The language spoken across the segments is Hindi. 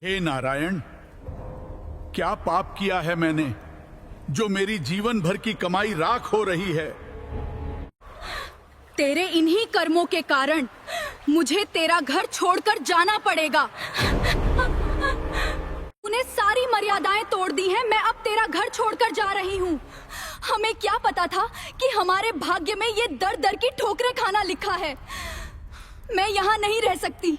हे नारायण, क्या पाप किया है मैंने जो मेरी जीवन भर की कमाई राख हो रही है। तेरे इन्हीं कर्मों के कारण मुझे तेरा घर छोड़कर जाना पड़ेगा। तूने सारी मर्यादाएं तोड़ दी हैं। मैं अब तेरा घर छोड़कर जा रही हूँ। हमें क्या पता था कि हमारे भाग्य में ये दर दर की ठोकरें खाना लिखा है। मैं यहाँ नहीं रह सकती।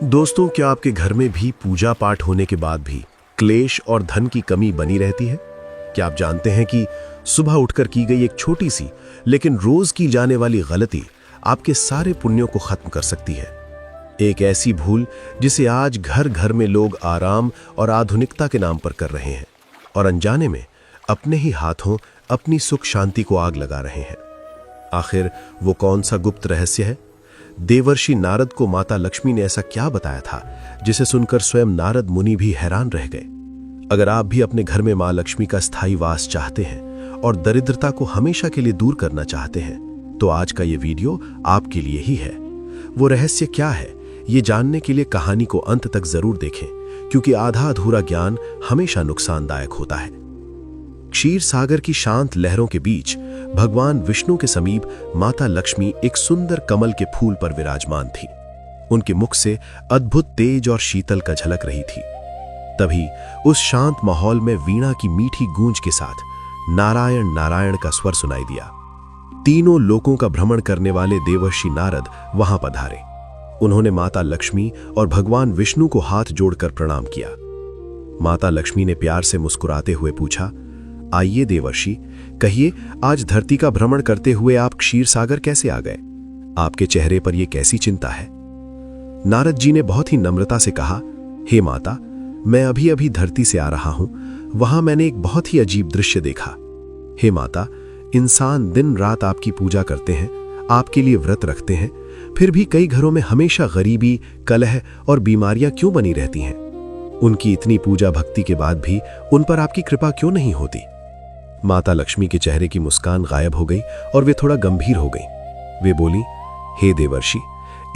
दोस्तों, क्या आपके घर में भी पूजा पाठ होने के बाद भी क्लेश और धन की कमी बनी रहती है? क्या आप जानते हैं कि सुबह उठकर की गई एक छोटी सी लेकिन रोज की जाने वाली गलती आपके सारे पुण्यों को खत्म कर सकती है। एक ऐसी भूल जिसे आज घर घर में लोग आराम और आधुनिकता के नाम पर कर रहे हैं और अनजाने में अपने ही हाथों अपनी सुख शांति को आग लगा रहे हैं। आखिर वो कौन सा गुप्त रहस्य है? देवर्षि नारद को माता लक्ष्मी ने ऐसा क्या बताया था जिसे सुनकर स्वयं नारद मुनि भी हैरान रह गए। अगर आप भी अपने घर में मां लक्ष्मी का स्थायी वास चाहते हैं और दरिद्रता को हमेशा के लिए दूर करना चाहते हैं, तो आज का ये वीडियो आपके लिए ही है। वो रहस्य क्या है, ये जानने के लिए कहानी को अंत तक जरूर देखें, क्योंकि आधा अधूरा ज्ञान हमेशा नुकसानदायक होता है। क्षीर सागर की शांत लहरों के बीच भगवान विष्णु के समीप माता लक्ष्मी एक सुंदर कमल के फूल पर विराजमान थी। उनके मुख से अद्भुत तेज और शीतल का झलक रही थी। तभी उस शांत माहौल में वीणा की मीठी गूंज के साथ नारायण नारायण का स्वर सुनाई दिया। तीनों लोकों का भ्रमण करने वाले देवर्षि नारद वहां पधारे। उन्होंने माता लक्ष्मी और भगवान विष्णु को हाथ जोड़कर प्रणाम किया। माता लक्ष्मी ने प्यार से मुस्कुराते हुए पूछा, आइए देवर्षि, कहिए आज धरती का भ्रमण करते हुए आप क्षीर सागर कैसे आ गए? आपके चेहरे पर यह कैसी चिंता है? नारद जी ने बहुत ही नम्रता से कहा, हे माता, मैं अभी अभी धरती से आ रहा हूं। वहां मैंने एक बहुत ही अजीब दृश्य देखा। हे माता, इंसान दिन रात आपकी पूजा करते हैं, आपके लिए व्रत रखते हैं, फिर भी कई घरों में हमेशा गरीबी, कलह और बीमारियां क्यों बनी रहती हैं? उनकी इतनी पूजा भक्ति के बाद भी उन पर आपकी कृपा क्यों नहीं होती? माता लक्ष्मी के चेहरे की मुस्कान गायब हो गई और वे थोड़ा गंभीर हो गई। वे बोली, हे देवर्षि,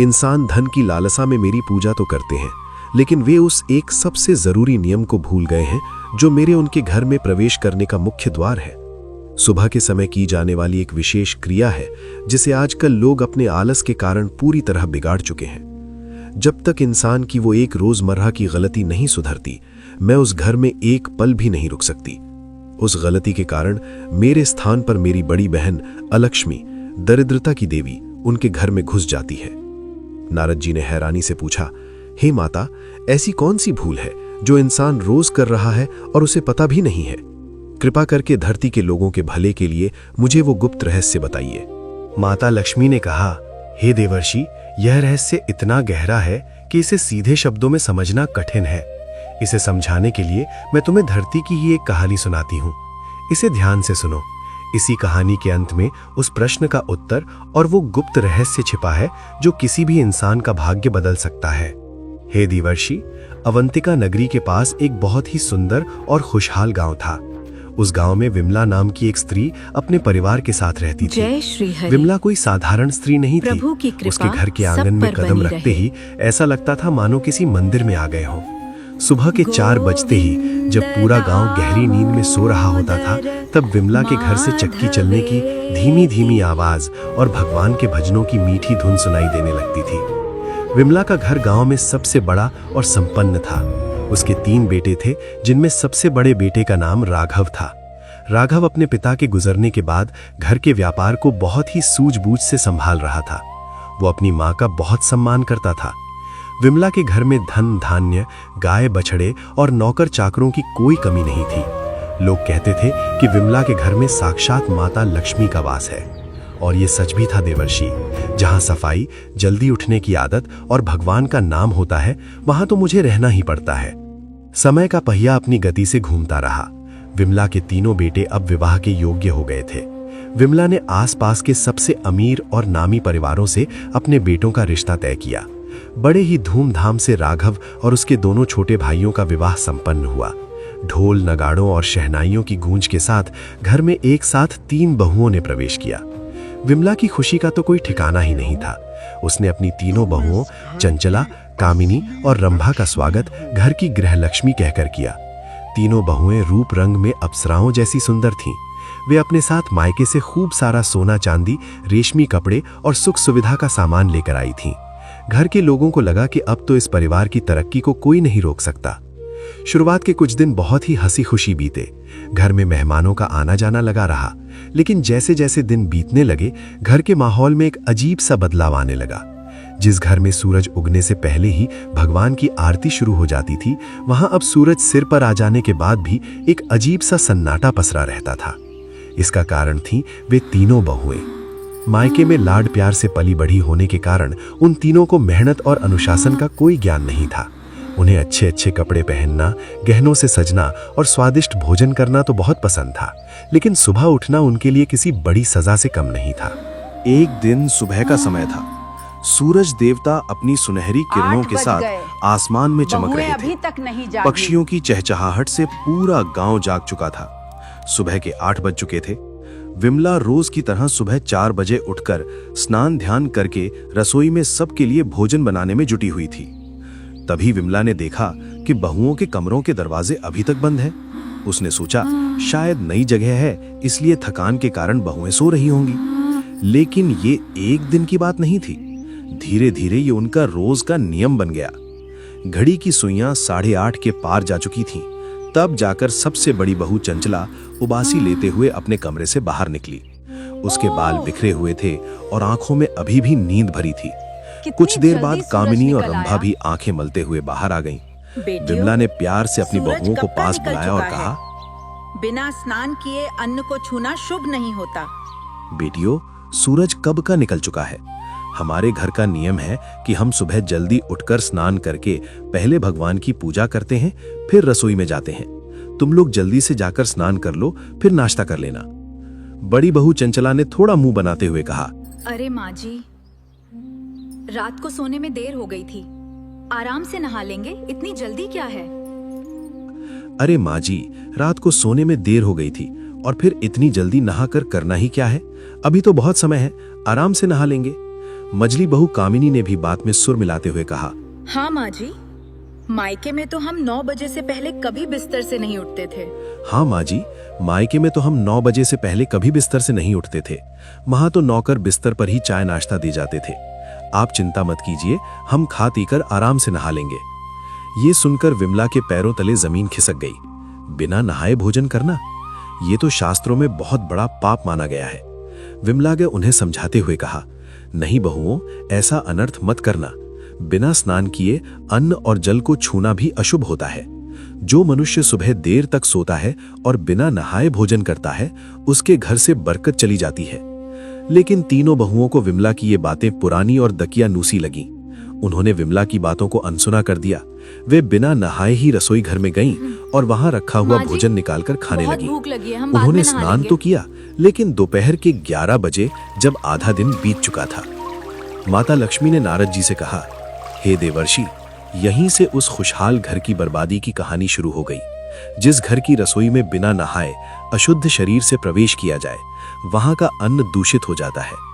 इंसान धन की लालसा में मेरी पूजा तो करते हैं, लेकिन वे उस एक सबसे जरूरी नियम को भूल गए हैं जो मेरे उनके घर में प्रवेश करने का मुख्य द्वार है। सुबह के समय की जाने वाली एक विशेष क्रिया है जिसे आजकल लोग अपने आलस के कारण पूरी तरह बिगाड़ चुके हैं। जब तक इंसान की वो एक रोजमर्रा की गलती नहीं सुधरती, मैं उस घर में एक पल भी नहीं रुक सकती। उस गलती के कारण मेरे स्थान पर मेरी बड़ी बहन अलक्ष्मी, दरिद्रता की देवी, उनके घर में घुस जाती है। नारद जी ने हैरानी से पूछा, हे माता, ऐसी कौन सी भूल है जो इंसान रोज कर रहा है और उसे पता भी नहीं है? कृपा करके धरती के लोगों के भले के लिए मुझे वो गुप्त रहस्य बताइए। माता लक्ष्मी ने कहा, हे देवर्षि, यह रहस्य इतना गहरा है कि इसे सीधे शब्दों में समझना कठिन है। इसे समझाने के लिए मैं तुम्हें धरती की ही एक कहानी सुनाती हूँ। इसे ध्यान से सुनो। इसी कहानी के अंत में उस प्रश्न का उत्तर और वो गुप्त रहस्य छिपा है जो किसी भी इंसान का भाग्य बदल सकता है। हे देवर्षि, अवंतिका नगरी के पास एक बहुत ही सुंदर और खुशहाल गांव था। उस गांव में विमला नाम की एक स्त्री अपने परिवार के साथ रहती थी। जय श्री हरि। विमला कोई साधारण स्त्री नहीं थी। प्रभु की कृपा उसके घर के आंगन में कदम रखते ही ऐसा लगता था मानो किसी मंदिर में आ गए हों। सुबह के 4 बजते ही जब पूरा गांव गहरी नींद में सो रहा होता था, तब विमला के घर से चक्की चलने की धीमी धीमी आवाज और भगवान के भजनों की मीठी धुन सुनाई देने लगती थी। विमला का घर गांव में सबसे बड़ा और संपन्न था। उसके 3 बेटे थे, जिनमें सबसे बड़े बेटे का नाम राघव था। राघव अपने पिता के गुजरने के बाद घर के व्यापार को बहुत ही सूझबूझ से संभाल रहा था। वो अपनी माँ का बहुत सम्मान करता था। विमला के घर में धन धान्य, गाय बछड़े और नौकर चाकरों की कोई कमी नहीं थी। लोग कहते थे कि विमला के घर में साक्षात माता लक्ष्मी का वास है। और ये सच भी था देवर्षि। जहां सफाई, जल्दी उठने की आदत और भगवान का नाम होता है, वहां तो मुझे रहना ही पड़ता है। समय का पहिया अपनी गति से घूमता रहा। विमला के तीनों बेटे अब विवाह के योग्य हो गए थे। विमला ने आसपास के सबसे अमीर और नामी परिवारों से अपने बेटों का रिश्ता तय किया। बड़े ही धूमधाम से राघव और उसके दोनों छोटे भाइयों का विवाह संपन्न हुआ। ढोल, नगाड़ों और शहनाइयों की गूंज के साथ घर में एक साथ 3 बहुओं ने प्रवेश किया। विमला की खुशी का तो कोई ठिकाना ही नहीं था। उसने अपनी तीनों बहुओं चंचला, कामिनी और रंभा का स्वागत घर की गृहलक्ष्मी कहकर किया। तीनों बहुएं रूप रंग में अप्सराओं जैसी सुंदर थीं। वे अपने साथ मायके से खूब सारा सोना चांदी, रेशमी कपड़े और सुख सुविधा का सामान लेकर आई थीं। घर के लोगों को लगा कि अब तो इस परिवार की तरक्की को कोई नहीं रोक सकता। शुरुआत के कुछ दिन बहुत ही हंसी खुशी बीते। घर में मेहमानों का आना जाना लगा रहा, लेकिन जैसे जैसे दिन बीतने लगे घर के माहौल में एक अजीब सा बदलाव आने लगा। जिस घर में सूरज उगने से पहले ही भगवान की आरती शुरू हो जाती थी, वहां अब सूरज सिर पर आ जाने के बाद भी एक अजीब सा सन्नाटा पसरा रहता था। इसका कारण थी वे तीनों बहुएं। मायके में लाड प्यार से पली बढ़ी होने के कारण उन तीनों को मेहनत और अनुशासन का कोई ज्ञान नहीं था। उन्हें अच्छे अच्छे कपड़े पहनना, गहनों से सजना और स्वादिष्ट भोजन करना तो बहुत पसंद था, लेकिन सुबह उठना उनके लिए किसी बड़ी सजा से कम नहीं था। एक दिन सुबह का समय था। सूरज देवता अपनी सुनहरी किरणों के साथ आसमान में चमक रहे थे। अभी तक नहीं जागी। पक्षियों की चहचहाहट से पूरा गांव जाग चुका था। सुबह के 8 बज चुके थे। विमला रोज की तरह सुबह 4 बजे उठकर स्नान ध्यान करके रसोई में सबके लिए भोजन बनाने में जुटी हुई थी। तभी विमला ने देखा कि बहुओं के कमरों के दरवाजे अभी तक बंद हैं। उसने सोचा शायद नई जगह है, इसलिए थकान के कारण बहुएं सो रही होंगी। लेकिन ये एक दिन की बात नहीं थी। धीरे धीरे ये उनका रोज का नियम बन गया। घड़ी की सुइयां 8:30 के पार जा चुकी थीं। तब जाकर सबसे बड़ी बहू चंचला उबासी लेते हुए अपने कमरे से बाहर निकली। उसके बाल बिखरे हुए थे और आंखों में अभी भी नींद भरी थी। कुछ देर बाद कामिनी और रंभा भी आंखें मलते हुए बाहर आ गईं। विमला ने प्यार से अपनी बहुओं को पास बुलाया और कहा, बिना स्नान किए अन्न को छूना शुभ नहीं होता। बेटियों, सूरज कब का निकल चुका है। हमारे घर का नियम है कि हम सुबह जल्दी उठकर स्नान करके पहले भगवान की पूजा करते हैं, फिर रसोई में जाते हैं। तुम लोग जल्दी से जाकर स्नान कर लो, फिर नाश्ता कर लेना। बड़ी बहू चंचला ने थोड़ा मुंह बनाते हुए कहा, अरे माँ जी, रात को सोने में देर हो गई थी, आराम से नहा लेंगे, इतनी जल्दी क्या है। अरे माँ जी, रात को सोने में देर हो गई थी और फिर इतनी जल्दी नहाकर करना ही क्या है। अभी तो बहुत समय है, आराम से नहा लेंगे। मझली बहू कामिनी ने भी बात में सुर मिलाते हुए कहा, हाँ माँ जी, मायके में तो हम 9 बजे से पहले कभी बिस्तर से नहीं उठते थे। हाँ माँ जी, मायके में तो हम 9 बजे से पहले कभी बिस्तर से नहीं उठते थे। वहां तो नौकर बिस्तर पर ही चाय नाश्ता दे जाते थे। आप चिंता मत कीजिए, हम खा पी कर आराम से नहा लेंगे। ये सुनकर विमला के पैरों तले जमीन खिसक गई। बिना नहाए भोजन करना, ये तो शास्त्रों में बहुत बड़ा पाप माना गया है। विमला ने उन्हें समझाते हुए कहा, नहीं बहुओं, ऐसा अनर्थ मत करना। बिना स्नान किए अन्न और जल को छूना भी अशुभ होता है। जो मनुष्य सुबह देर तक सोता है और बिना नहाए भोजन करता है, उसके घर से बरकत चली जाती है। लेकिन तीनों बहुओं को विमला की ये बातें पुरानी और दकियानूसी लगीं। उन्होंने विमला की बातों को अनसुना कर दिया। वे बिना नहाए ही रसोई घर में गईं और वहां रखा हुआ भोजन निकालकर खाने लगीं। उन्होंने स्नान तो किया, लेकिन दोपहर के 11 बजे जब आधा दिन बीत चुका था, माता लक्ष्मी ने नारद जी से कहा, हे देवर्षि, यहीं से उस खुशहाल घर की बर्बादी की कहानी शुरू हो गई। जिस घर की रसोई में बिना नहाए अशुद्ध शरीर से प्रवेश किया जाए, वहां का अन्न दूषित हो जाता है।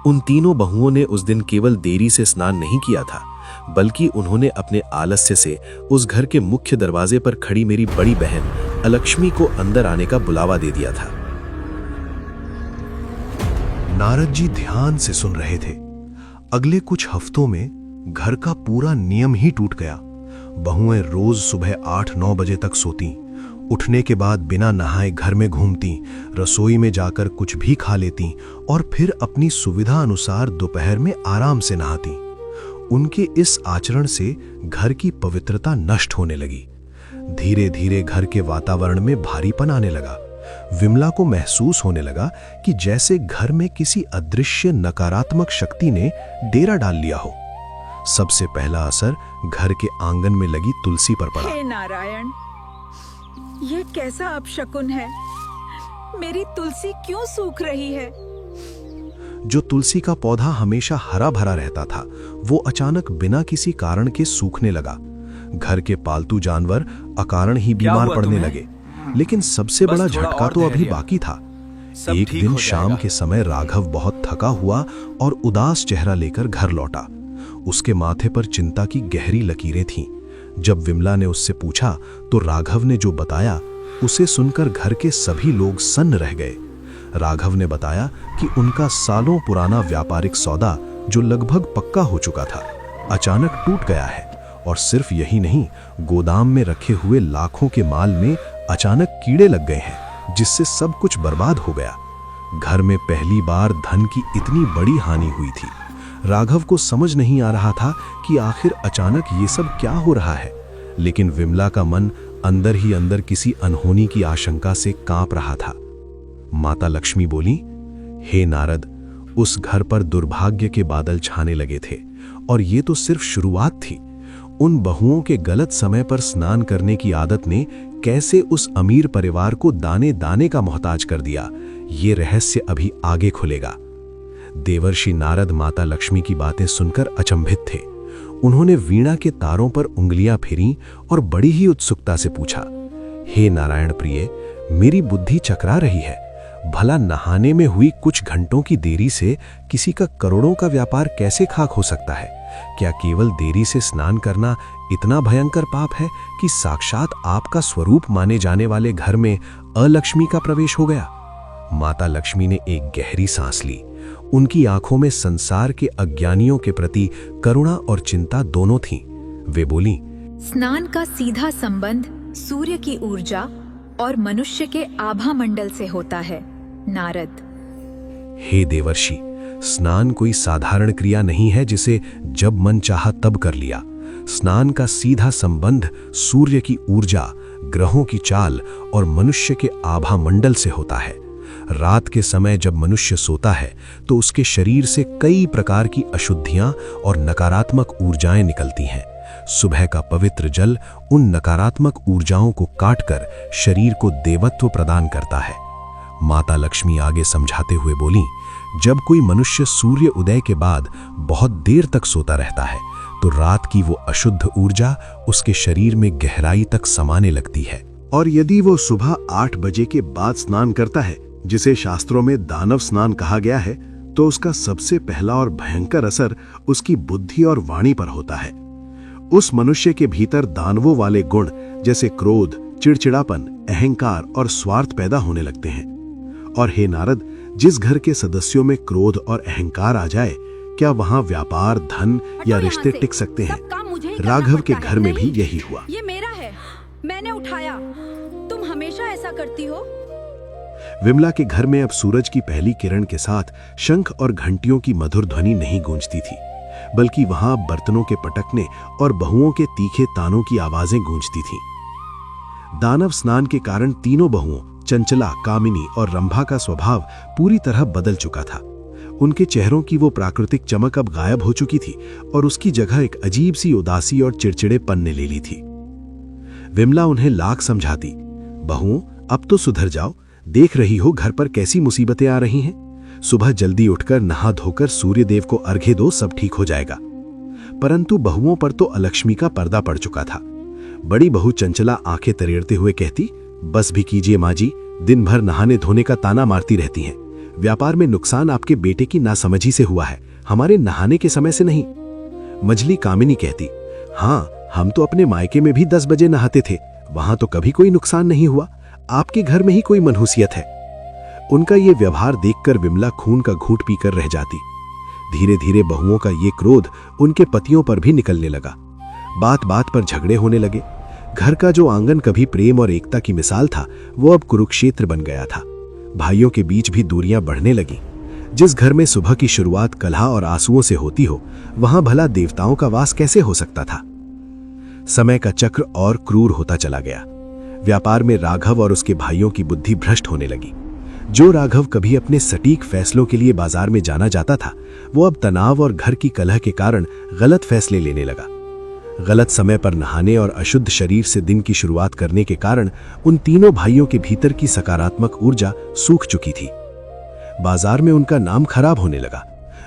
उन तीनों बहुओं ने उस दिन केवल देरी से स्नान नहीं किया था, बल्कि उन्होंने अपने आलस्य से उस घर के मुख्य दरवाजे पर खड़ी मेरी बड़ी बहन अलक्ष्मी को अंदर आने का बुलावा दे दिया था। नारद जी ध्यान से सुन रहे थे। अगले कुछ हफ्तों में घर का पूरा नियम ही टूट गया। बहुएं रोज सुबह 8-9 बजे तक सोती, उठने के बाद बिना नहाए घर में घूमती, रसोई में जाकर कुछ भी खा लेती और फिर अपनी सुविधा अनुसार दोपहर में आराम से नहाती। उनके इस आचरण से घर की पवित्रता नष्ट होने लगी। धीरे धीरे घर के वातावरण में भारीपन आने लगा। विमला को महसूस होने लगा कि जैसे घर में किसी अदृश्य नकारात्मक शक्ति ने डेरा डाल लिया हो। सबसे पहला असर घर के आंगन में लगी तुलसी पर पड़ा। हे नारायण, ये कैसा अपशकुन है। मेरी तुलसी क्यों सूख रही है। जो तुलसी का पौधा हमेशा हरा भरा रहता था, वो अचानक बिना किसी कारण के सूखने लगा। घर के पालतू जानवर अकारण ही बीमार पड़ने लगे। लेकिन सबसे बड़ा झटका तो अभी बाकी था। एक दिन शाम के समय राघव बहुत थका हुआ और उदास चेहरा लेकर घर लौटा। उसके माथे पर चिंता की गहरी लकीरें थीं। जब विमला ने उससे पूछा तो राघव ने जो बताया उसे सुनकर घर के सभी लोग सन्न रह गए। राघव ने बताया कि उनका सालों पुराना व्यापारिक सौदा जो लगभग पक्का हो चुका था अचानक टूट गया है, और सिर्फ यही नहीं, गोदाम में रखे हुए लाखों के माल में अचानक कीड़े लग गए हैं, जिससे सब कुछ बर्बाद हो गया। घर में पहली बार धन की इतनी बड़ी हानि हुई थी। राघव को समझ नहीं आ रहा था कि आखिर अचानक ये सब क्या हो रहा है, लेकिन विमला का मन अंदर ही अंदर किसी अनहोनी की आशंका से कांप रहा था। माता लक्ष्मी बोली, हे नारद, उस घर पर दुर्भाग्य के बादल छाने लगे थे, और ये तो सिर्फ शुरुआत थी। उन बहुओं के गलत समय पर स्नान करने की आदत ने कैसे उस अमीर परिवार को दाने दाने का मोहताज कर दिया, ये रहस्य अभी आगे खुलेगा। देवर्षि नारद माता लक्ष्मी की बातें सुनकर अचंभित थे। उन्होंने वीणा के तारों पर उंगलियां फेरीं और बड़ी ही उत्सुकता से पूछा, हे नारायण प्रिय, मेरी बुद्धि चकरा रही है। भला नहाने में हुई कुछ घंटों की देरी से किसी का करोड़ों का व्यापार कैसे खाक हो सकता है? क्या केवल देरी से स्नान करना इतना भयंकर पाप है कि साक्षात आपका स्वरूप माने जाने वाले घर में अलक्ष्मी का प्रवेश हो गया? माता लक्ष्मी ने एक गहरी सांस ली। उनकी आंखों में संसार के अज्ञानियों के प्रति करुणा और चिंता दोनों थीं। वे बोली, स्नान का सीधा संबंध सूर्य की ऊर्जा और मनुष्य के आभा मंडल से होता है नारद। हे देवर्षि, स्नान कोई साधारण क्रिया नहीं है जिसे जब मन चाहा तब कर लिया। स्नान का सीधा संबंध सूर्य की ऊर्जा, ग्रहों की चाल और मनुष्य के आभा मंडल से होता है। रात के समय जब मनुष्य सोता है तो उसके शरीर से कई प्रकार की अशुद्धियां और नकारात्मक ऊर्जाएं निकलती हैं। सुबह का पवित्र जल उन नकारात्मक ऊर्जाओं को काटकर शरीर को देवत्व प्रदान करता है। माता लक्ष्मी आगे समझाते हुए बोली, जब कोई मनुष्य सूर्य उदय के बाद बहुत देर तक सोता रहता है तो रात की वो अशुद्ध ऊर्जा उसके शरीर में गहराई तक समाने लगती है। और यदि वो सुबह 8 बजे के बाद स्नान करता है, जिसे शास्त्रों में दानव स्नान कहा गया है, तो उसका सबसे पहला और भयंकर असर उसकी बुद्धि और वाणी पर होता है। उस मनुष्य के भीतर दानवों वाले गुण जैसे क्रोध, चिड़चिड़ापन, अहंकार और स्वार्थ पैदा होने लगते हैं। और हे नारद, जिस घर के सदस्यों में क्रोध और अहंकार आ जाए, क्या वहां व्यापार, धन या रिश्ते टिक सकते हैं? राघव के घर में भी यही हुआ। ये मेरा है, मैंने उठाया। तुम हमेशा ऐसा करती हो। विमला के घर में अब सूरज की पहली किरण के साथ शंख और घंटियों की मधुर ध्वनि नहीं गूंजती थी, बल्कि वहां बर्तनों के पटकने और बहुओं के तीखे तानों की आवाजें गूंजती थीं। दानव स्नान के कारण तीनों बहुओं, चंचला, कामिनी और रंभा का स्वभाव पूरी तरह बदल चुका था। उनके चेहरों की वो प्राकृतिक चमक अब गायब हो चुकी थी और उसकी जगह एक अजीब सी उदासी और चिड़चिड़ेपन ने ले ली थी। विमला उन्हें लाख समझाती, बहुओं, अब तो सुधर जाओ, देख रही हो घर पर कैसी मुसीबतें आ रही हैं। सुबह जल्दी उठकर नहा धोकर सूर्य देव को अर्घ्य दो, सब ठीक हो जाएगा। परंतु बहुओं पर तो अलक्ष्मी का पर्दा पड़ चुका था। बड़ी बहू चंचला आंखें तरेड़ते हुए कहती, बस भी कीजिए माँ जी, दिन भर नहाने धोने का ताना मारती रहती हैं। व्यापार में नुकसान आपके बेटे की नासमझी से हुआ है, हमारे नहाने के समय से नहीं। मझली कामिनी कहती, हाँ, हम तो अपने मायके में भी 10 बजे नहाते थे, वहां तो कभी कोई नुकसान नहीं हुआ। आपके घर में ही कोई मनहूसियत है। उनका ये व्यवहार देखकर विमला खून का घूंट पीकर रह जाती। धीरे धीरे बहुओं का ये क्रोध उनके पतियों पर भी निकलने लगा। बात बात पर झगड़े होने लगे। घर का जो आंगन कभी प्रेम और एकता की मिसाल था, वो अब कुरुक्षेत्र बन गया था। भाइयों के बीच भी दूरियां बढ़ने लगी। जिस घर में सुबह की शुरुआत कलह और आंसुओं से होती हो, वहां भला देवताओं का वास कैसे हो सकता था? समय का चक्र और क्रूर होता चला गया। व्यापार में राघव और उसके भाइयों की बुद्धि भ्रष्ट होने लगी। जो राघव कभी अपने सटीक फैसलों के लिए बाजार में जाना जाता था, वो अब तनाव और घर की कलह के कारण गलत फैसले लेने लगा। गलत समय पर नहाने और अशुद्ध शरीर से दिन की शुरुआत करने के कारण उन तीनों भाइयों के भीतर की सकारात्मक ऊर्जा सूख चुकी थी। बाजार में उनका नाम खराब होने लगा।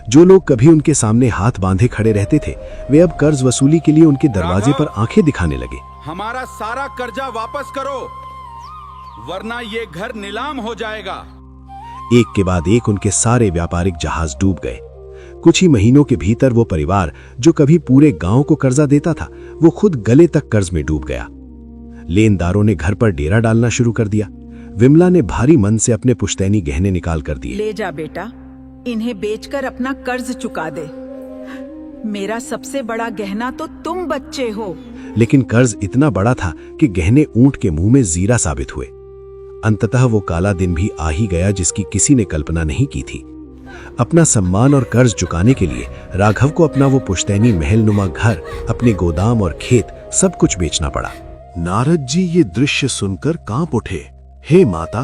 जो लोग कभी उनके सामने हाथ बांधे खड़े रहते थे, वे अब कर्ज वसूली के लिए उनके दरवाजे पर आंखें दिखाने लगे। हमारा सारा कर्जा वापस करो, वरना ये घर नीलाम हो जाएगा। एक के बाद एक उनके सारे व्यापारिक जहाज डूब गए। कुछ ही महीनों के भीतर वो परिवार जो कभी पूरे गांव को कर्जा देता था, वो खुद गले तक कर्ज में डूब गया। लेनदारों ने घर पर डेरा डालना शुरू कर दिया। विमला ने भारी मन से अपने पुश्तैनी गहने निकाल कर दिए। ले जा बेटा, इन्हें बेचकर अपना कर्ज चुका दे। मेरा सबसे बड़ा गहना तो तुम बच्चे हो। लेकिन कर्ज इतना बड़ा था कि गहने ऊंट के मुंह में जीरा साबित हुए। अंततः वो काला दिन भी आ ही गया जिसकी किसी ने कल्पना नहीं की थी। अपना सम्मान और कर्ज चुकाने के लिए राघव को अपना वो पुश्तैनी महलनुमा घर, अपने गोदाम और खेत सब कुछ बेचना पड़ा। नारद जी ये दृश्य सुनकर कांप उठे। हे माता,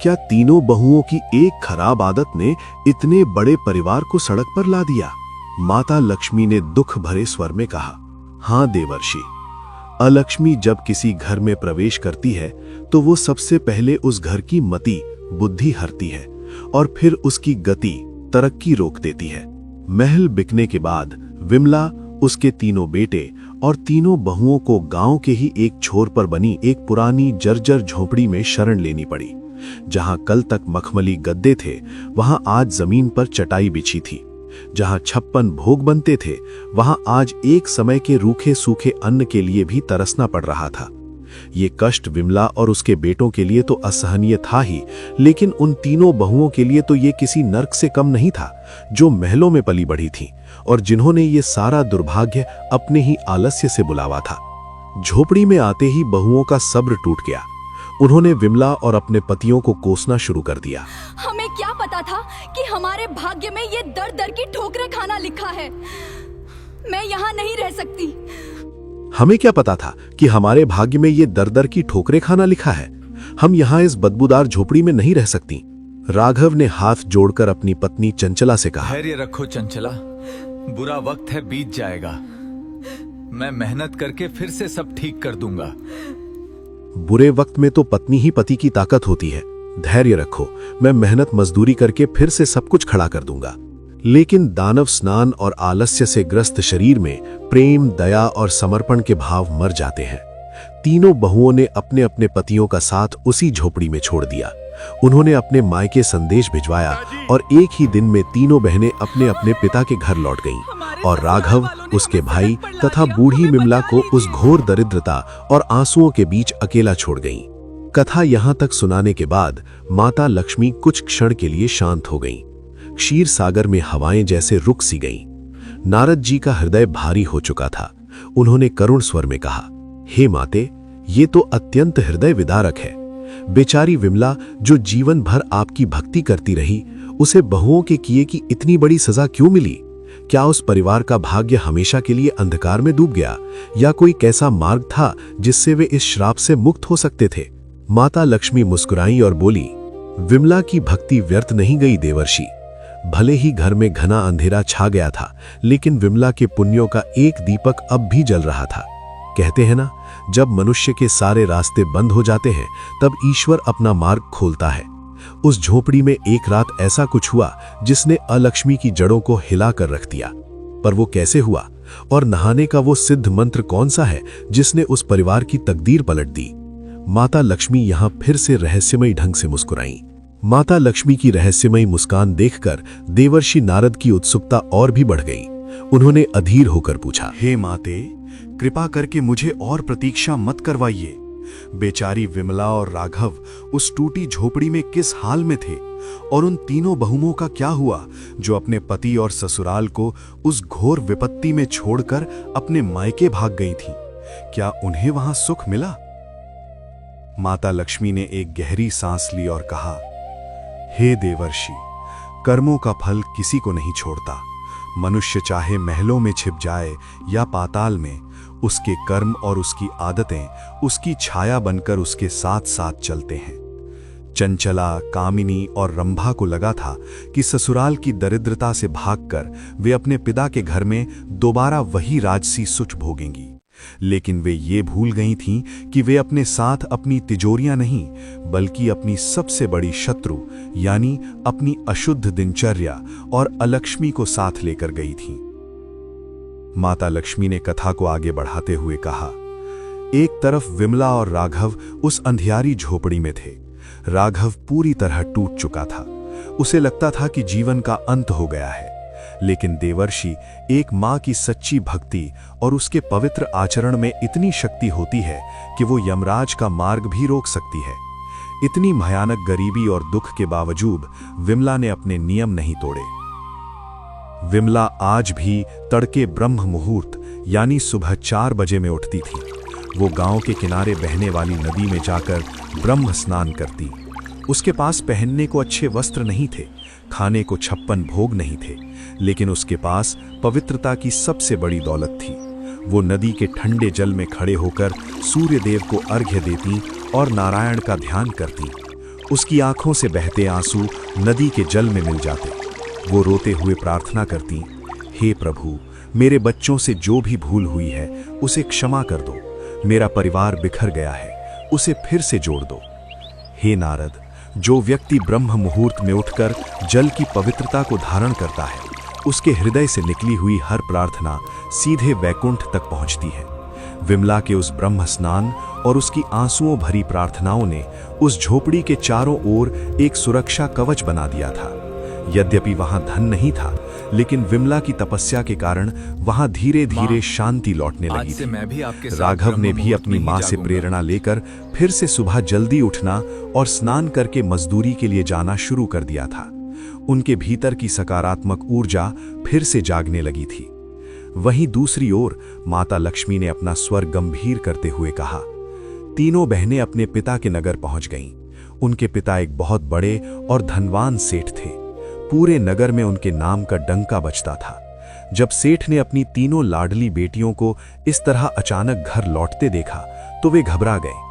क्या तीनों बहुओं की एक खराब आदत ने इतने बड़े परिवार को सड़क पर ला दिया? माता लक्ष्मी ने दुख भरे स्वर में कहा, हाँ देवर्षि, अलक्ष्मी जब किसी घर में प्रवेश करती है तो वो सबसे पहले उस घर की मति बुद्धि हरती है और फिर उसकी गति तरक्की रोक देती है। महल बिकने के बाद विमला, उसके तीनों बेटे और तीनों बहुओं को गांव के ही एक छोर पर बनी एक पुरानी जर्जर झोपड़ी में शरण लेनी पड़ी। जहां कल तक मखमली गद्दे थे, वहां आज जमीन पर चटाई बिछी थी। जहां 56 भोग बनते थे, वहां आज एक समय के रूखे सूखे अन्न के लिए भी तरसना पड़ रहा था। ये कष्ट विमला और उसके बेटों के लिए तो असहनीय था ही, लेकिन उन तीनों बहुओं के लिए तो ये किसी नर्क से कम नहीं था, जो महलों में पली बढ़ी थीं और जिन्होंने ये सारा दुर्भाग्य अपने ही आलस्य से बुलावा था। झोपड़ी में आते ही बहुओं का सब्र टूट गया। उन्होंने विमला और अपने पतियों को कोसना शुरू कर दिया। हमें क्या पता था कि हमारे भाग्य में ये दर दर की ठोकरें खाना लिखा है। मैं यहाँ नहीं रह सकती। हमें क्या पता था कि हमारे भाग्य में ये दर दर की ठोकरें खाना लिखा है। हम यहाँ इस बदबूदार झोपड़ी में नहीं रह सकती। राघव ने हाथ जोड़कर अपनी पत्नी चंचला से कहा, धैर्य रखो चंचला, बुरा वक्त है, बीत जाएगा। मैं मेहनत करके फिर से सब ठीक कर दूंगा। बुरे वक्त में तो पत्नी ही पति की ताकत होती है। धैर्य रखो, मैं मेहनत मजदूरी करके फिर से सब कुछ खड़ा कर दूंगा। लेकिन दानव स्नान और आलस्य से ग्रस्त शरीर में प्रेम, दया और समर्पण के भाव मर जाते हैं। तीनों बहुओं ने अपने अपने पतियों का साथ उसी झोपड़ी में छोड़ दिया। उन्होंने अपने मायके संदेश भिजवाया और एक ही दिन में तीनों बहनें अपने अपने पिता के घर लौट गईं और राघव, उसके भाई तथा बूढ़ी विमला को उस घोर दरिद्रता और आंसुओं के बीच अकेला छोड़ गईं। कथा यहां तक सुनाने के बाद माता लक्ष्मी कुछ क्षण के लिए शांत हो गईं। क्षीर सागर में हवाएं जैसे रुक सी गईं। नारद जी का हृदय भारी हो चुका था। उन्होंने करुण स्वर में कहा, हे माते, ये तो अत्यंत हृदय विदारक है। बेचारी विमला जो जीवन भर आपकी भक्ति करती रही, उसे बहुओं के किए की इतनी बड़ी सजा क्यों मिली? क्या उस परिवार का भाग्य हमेशा के लिए अंधकार में डूब गया, या कोई कैसा मार्ग था जिससे वे इस श्राप से मुक्त हो सकते थे? माता लक्ष्मी मुस्कुराई और बोली, विमला की भक्ति व्यर्थ नहीं गई देवर्षि। भले ही घर में घना अंधेरा छा गया था, लेकिन विमला के पुण्यों का एक दीपक अब भी जल रहा था। कहते हैं ना, जब मनुष्य के सारे रास्ते बंद हो जाते हैं तब ईश्वर अपना मार्ग खोलता है। उस झोपड़ी में एक रात ऐसा कुछ हुआ जिसने अलक्ष्मी की जड़ों को हिला कर रख दिया। पर वो कैसे हुआ, और नहाने का वो सिद्ध मंत्र कौन सा है जिसने उस परिवार की तकदीर पलट दी? माता लक्ष्मी यहां फिर से रहस्यमयी ढंग से मुस्कुराईं। माता लक्ष्मी की रहस्यमयी मुस्कान देखकर देवर्षि नारद की उत्सुकता और भी बढ़ गई। उन्होंने अधीर होकर पूछा, हे माते, कृपा करके मुझे और प्रतीक्षा मत करवाइए। बेचारी विमला और राघव उस टूटी झोपड़ी में किस हाल में थे, और उन तीनों बहुओं का क्या हुआ जो अपने पति और ससुराल को उस घोर विपत्ति में छोड़कर अपने मायके भाग गई थीं? क्या उन्हें वहां सुख मिला? माता लक्ष्मी ने एक गहरी सांस ली और कहा, हे देवर्षि, कर्मों का फल किसी को नहीं छोड़ता। मनुष्य चाहे महलों में छिप जाए या पाताल में, उसके कर्म और उसकी आदतें उसकी छाया बनकर उसके साथ साथ चलते हैं। चंचला, कामिनी और रंभा को लगा था कि ससुराल की दरिद्रता से भागकर वे अपने पिता के घर में दोबारा वही राजसी सुख भोगेंगी, लेकिन वे ये भूल गई थीं कि वे अपने साथ अपनी तिजोरियां नहीं, बल्कि अपनी सबसे बड़ी शत्रु यानी अपनी अशुद्ध दिनचर्या और अलक्ष्मी को साथ लेकर गई थीं। माता लक्ष्मी ने कथा को आगे बढ़ाते हुए कहा, एक तरफ विमला और राघव उस अंधियारी झोपड़ी में थे। राघव पूरी तरह टूट चुका था। उसे लगता था कि जीवन का अंत हो गया है। लेकिन देवर्षि, एक माँ की सच्ची भक्ति और उसके पवित्र आचरण में इतनी शक्ति होती है कि वो यमराज का मार्ग भी रोक सकती है। इतनी भयानक गरीबी और दुख के बावजूद विमला ने अपने नियम नहीं तोड़े। विमला आज भी तड़के ब्रह्म मुहूर्त यानी सुबह 4 बजे में उठती थी। वो गांव के किनारे बहने वाली नदी में जाकर ब्रह्म स्नान करती। उसके पास पहनने को अच्छे वस्त्र नहीं थे, खाने को 56 भोग नहीं थे, लेकिन उसके पास पवित्रता की सबसे बड़ी दौलत थी। वो नदी के ठंडे जल में खड़े होकर सूर्य देव को अर्घ्य देती और नारायण का ध्यान करती। उसकी आंखों से बहते आंसू नदी के जल में मिल जाते। वो रोते हुए प्रार्थना करती, हे प्रभु, मेरे बच्चों से जो भी भूल हुई है उसे क्षमा कर दो। मेरा परिवार बिखर गया है, उसे फिर से जोड़ दो। हे नारद, जो व्यक्ति ब्रह्म मुहूर्त में उठकर जल की पवित्रता को धारण करता है, उसके हृदय से निकली हुई हर प्रार्थना सीधे वैकुंठ तक पहुंचती है। विमला के उस ब्रह्म स्नान और उसकी आंसुओं भरी प्रार्थनाओं ने उस झोपड़ी के चारों ओर एक सुरक्षा कवच बना दिया था। यद्यपि वहां धन नहीं था, लेकिन विमला की तपस्या के कारण वहां धीरे धीरे शांति लौटने लगी थी। राघव ने भी अपनी मां से प्रेरणा लेकर फिर से सुबह जल्दी उठना और स्नान करके मजदूरी के लिए जाना शुरू कर दिया था। उनके भीतर की सकारात्मक ऊर्जा फिर से जागने लगी थी। वहीं दूसरी ओर माता लक्ष्मी ने अपना स्वर गंभीर करते हुए कहा। तीनों बहनें अपने पिता के नगर पहुंच गईं। उनके पिता एक बहुत बड़े और धनवान सेठ थे। पूरे नगर में उनके नाम का डंका बजता था। जब सेठ ने अपनी तीनों लाडली बेटियों को इस तरह अचानक घर लौटते देखा तो वे घबरा गए।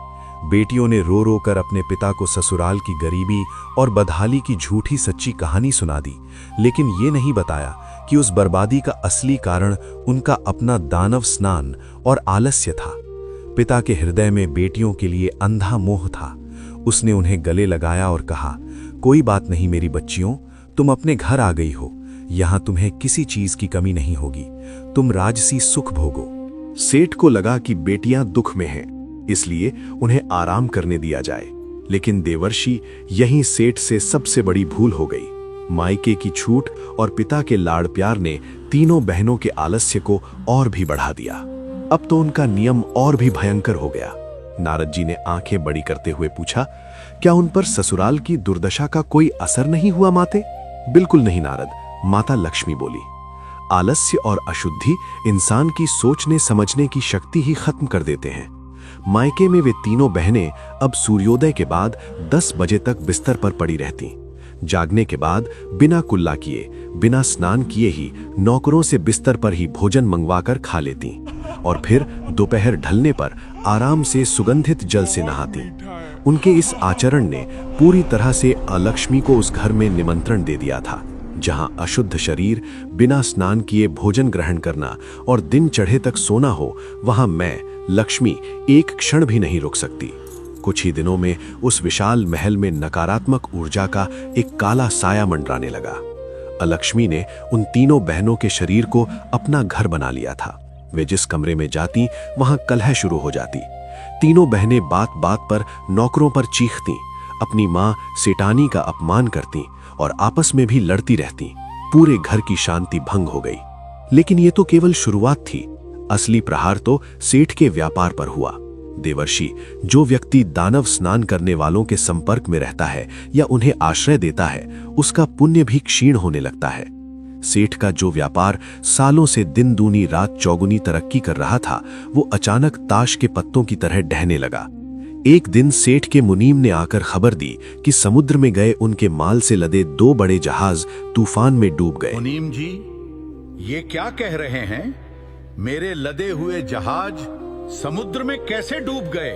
बेटियों ने रो रो कर अपने पिता को ससुराल की गरीबी और बदहाली की झूठी सच्ची कहानी सुना दी, लेकिन ये नहीं बताया कि उस बर्बादी का असली कारण उनका अपना दानव स्नान और आलस्य था। पिता के हृदय में बेटियों के लिए अंधा मोह था। उसने उन्हें गले लगाया और कहा, कोई बात नहीं मेरी बच्चियों, तुम अपने घर आ गई हो। यहां तुम्हें किसी चीज की कमी नहीं होगी। तुम राजसी सुख भोगो। सेठ को लगा कि बेटियां दुख में हैं, इसलिए उन्हें आराम करने दिया जाए। लेकिन देवर्षि, यहीं सेठ से सबसे बड़ी भूल हो गई। मायके की छूट और पिता के लाड़ प्यार ने तीनों बहनों के आलस्य को और भी बढ़ा दिया। अब तो उनका नियम और भी भयंकर हो गया। नारद जी ने आंखें बड़ी करते हुए पूछा, क्या उन पर ससुराल की दुर्दशा का कोई असर नहीं हुआ माते? बिल्कुल नहीं नारद, माता लक्ष्मी बोली। आलस्य और अशुद्धि इंसान की सोचने समझने की शक्ति ही खत्म कर देते हैं। मायके में वे तीनों बहनें अब सूर्योदय के बाद 10 बजे तक बिस्तर पर पड़ी रहती। जागने के बाद बिना कुल्ला किए, बिना स्नान किए ही नौकरों से बिस्तर पर ही भोजन मंगवाकर खा लेती और फिर दोपहर ढलने पर आराम से सुगंधित जल से नहाती। उनके इस आचरण ने पूरी तरह से अलक्ष्मी को उस घर में निमंत्रण दे दिया था, जहां अशुद्ध शरीर, बिना स्नान किए भोजन ग्रहण करना और दिन चढ़े तक सोना हो, वहां मैं लक्ष्मी एक क्षण भी नहीं रुक सकती। कुछ ही दिनों में उस विशाल महल में नकारात्मक ऊर्जा का एक काला साया मंडराने लगा। अलक्ष्मी ने उन तीनों बहनों के शरीर को अपना घर बना लिया था। वे जिस कमरे में जाती वहां कलह शुरू हो जाती। तीनों बहनें बात बात पर नौकरों पर चीखती, अपनी मां सेठानी का अपमान करती और आपस में भी लड़ती रहती। पूरे घर की शांति भंग हो गई। लेकिन ये तो केवल शुरुआत थी। असली प्रहार तो सेठ के व्यापार पर हुआ। देवर्षि, जो व्यक्ति दानव स्नान करने वालों के संपर्क में रहता है या उन्हें आश्रय देता है, उसका पुण्य भी क्षीण होने लगता है। सेठ का जो व्यापार सालों से दिन दूनी रात चौगुनी तरक्की कर रहा था, वो अचानक ताश के पत्तों की तरह ढहने लगा। एक दिन सेठ के मुनीम ने आकर खबर दी कि समुद्र में गए उनके माल से लदे 2 बड़े जहाज तूफान में डूब गए। मुनीम जी, ये क्या कह रहे हैं? मेरे लदे हुए जहाज समुद्र में कैसे डूब गए?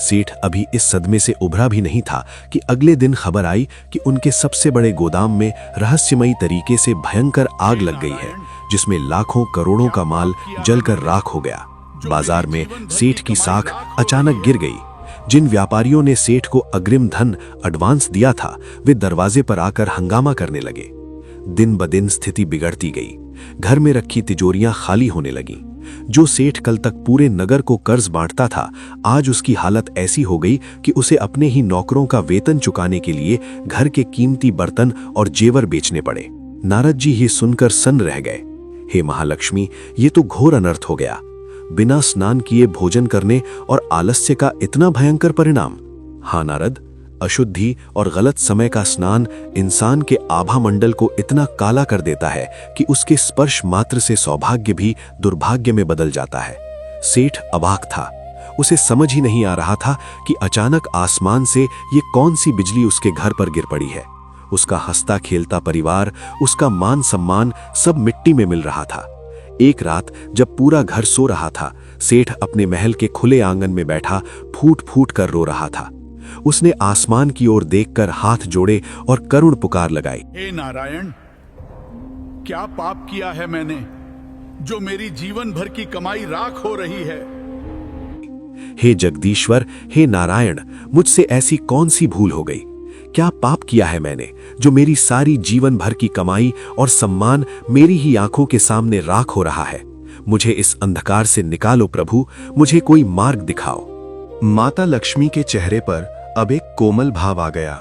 सेठ अभी इस सदमे से उभरा भी नहीं था कि अगले दिन खबर आई कि उनके सबसे बड़े गोदाम में रहस्यमयी तरीके से भयंकर आग लग गई है, जिसमें लाखों करोड़ों का माल जलकर राख हो गया। बाजार में सेठ की साख अचानक गिर गई। जिन व्यापारियों ने सेठ को अग्रिम धन एडवांस दिया था, वे दरवाजे पर आकर हंगामा करने लगे। दिन ब दिन स्थिति बिगड़ती गई। घर में रखी तिजोरियां खाली होने लगीं। जो सेठ कल तक पूरे नगर को कर्ज बांटता था, आज उसकी हालत ऐसी हो गई कि उसे अपने ही नौकरों का वेतन चुकाने के लिए घर के कीमती बर्तन और जेवर बेचने पड़े। नारद जी ये सुनकर सन्न रह गए। हे महालक्ष्मी, ये तो घोर अनर्थ हो गया। बिना स्नान किए भोजन करने और आलस्य का इतना भयंकर परिणाम। हाँ नारद, अशुद्धि और गलत समय का स्नान इंसान के आभा मंडल को इतना काला कर देता है कि उसके स्पर्श मात्र से सौभाग्य भी दुर्भाग्य में बदल जाता है। सेठ अवाक था। उसे समझ ही नहीं आ रहा था कि अचानक आसमान से ये कौन सी बिजली उसके घर पर गिर पड़ी है। उसका हंसता खेलता परिवार, उसका मान सम्मान सब मिट्टी में मिल रहा था। एक रात जब पूरा घर सो रहा था, सेठ अपने महल के खुले आंगन में बैठा फूट फूट कर रो रहा था। उसने आसमान की ओर देखकर हाथ जोड़े और करुण पुकार लगाई। हे नारायण, क्या पाप किया है मैंने जो मेरी जीवन भर की कमाई राख हो रही है। हे जगदीश्वर, हे नारायण, मुझसे ऐसी कौन सी भूल हो गई? क्या पाप किया है मैंने जो मेरी सारी जीवन भर की कमाई और सम्मान मेरी ही आंखों के सामने राख हो रहा है? मुझे इस अंधकार से निकालो प्रभु, मुझे कोई मार्ग दिखाओ। माता लक्ष्मी के चेहरे पर अब एक कोमल भाव आ गया।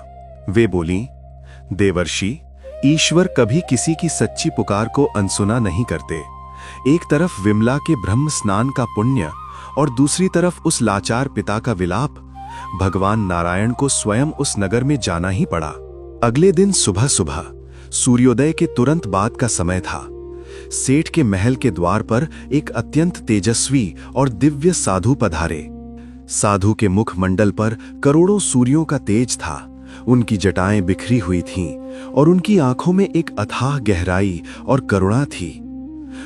वे बोली, देवर्षि, ईश्वर कभी किसी की सच्ची पुकार को अनसुना नहीं करते। एक तरफ विमला के ब्रह्म स्नान का पुण्य और दूसरी तरफ उस लाचार पिता का विलाप। भगवान नारायण को स्वयं उस नगर में जाना ही पड़ा। अगले दिन सुबह सुबह सूर्योदय के तुरंत बाद का समय था। सेठ के महल के द्वार पर एक अत्यंत तेजस्वी और दिव्य साधु पधारे। साधु के मुख मंडल पर करोड़ों सूर्यों का तेज था। उनकी जटाएं बिखरी हुई थीं और उनकी आंखों में एक अथाह गहराई और करुणा थी।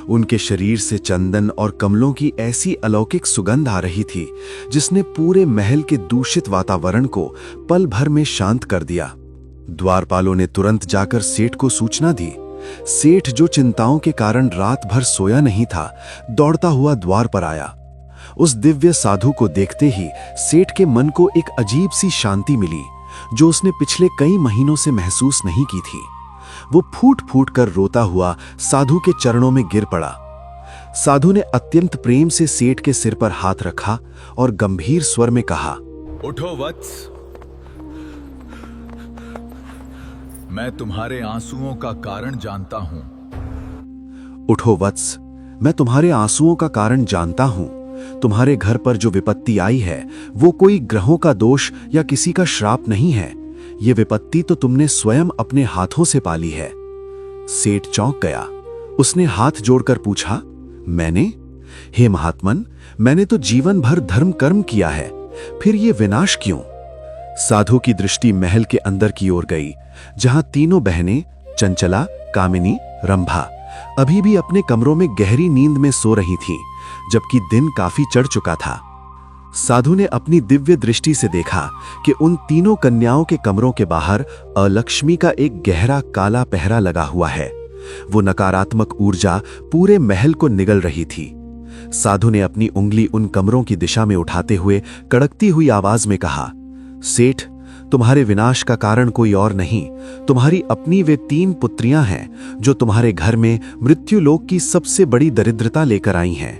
उनके शरीर से चंदन और कमलों की ऐसी अलौकिक सुगंध आ रही थी जिसने पूरे महल के दूषित वातावरण को पल भर में शांत कर दिया। द्वारपालों ने तुरंत जाकर सेठ को सूचना दी। सेठ, जो चिंताओं के कारण रात भर सोया नहीं था, दौड़ता हुआ द्वार पर आया। उस दिव्य साधु को देखते ही सेठ के मन को एक अजीब सी शांति मिली जो उसने पिछले कई महीनों से महसूस नहीं की थी। वो फूट फूट कर रोता हुआ साधु के चरणों में गिर पड़ा। साधु ने अत्यंत प्रेम से सेठ के सिर पर हाथ रखा और गंभीर स्वर में कहा, उठो वत्स, मैं तुम्हारे आंसुओं का कारण जानता हूं। उठो वत्स, मैं तुम्हारे आंसुओं का कारण जानता हूं। तुम्हारे घर पर जो विपत्ति आई है वो कोई ग्रहों का दोष या किसी का श्राप नहीं है। ये विपत्ति तो तुमने स्वयं अपने हाथों से पाली है। सेठ चौंक गया। उसने हाथ जोड़कर पूछा, मैंने? हे महात्मन, मैंने तो जीवन भर धर्म कर्म किया है, फिर ये विनाश क्यों? साधु की दृष्टि महल के अंदर की ओर गई, जहां तीनों बहनें चंचला, कामिनी, रंभा अभी भी अपने कमरों में गहरी नींद में सो रही थीं, जबकि दिन काफी चढ़ चुका था। साधु ने अपनी दिव्य दृष्टि से देखा कि उन तीनों कन्याओं के कमरों के बाहर अलक्ष्मी का एक गहरा काला पहरा लगा हुआ है। वो नकारात्मक ऊर्जा पूरे महल को निगल रही थी। साधु ने अपनी उंगली उन कमरों की दिशा में उठाते हुए कड़कती हुई आवाज में कहा, सेठ, तुम्हारे विनाश का कारण कोई और नहीं, तुम्हारी अपनी वे 3 पुत्रियां हैं जो तुम्हारे घर में मृत्युलोक की सबसे बड़ी दरिद्रता लेकर आई हैं।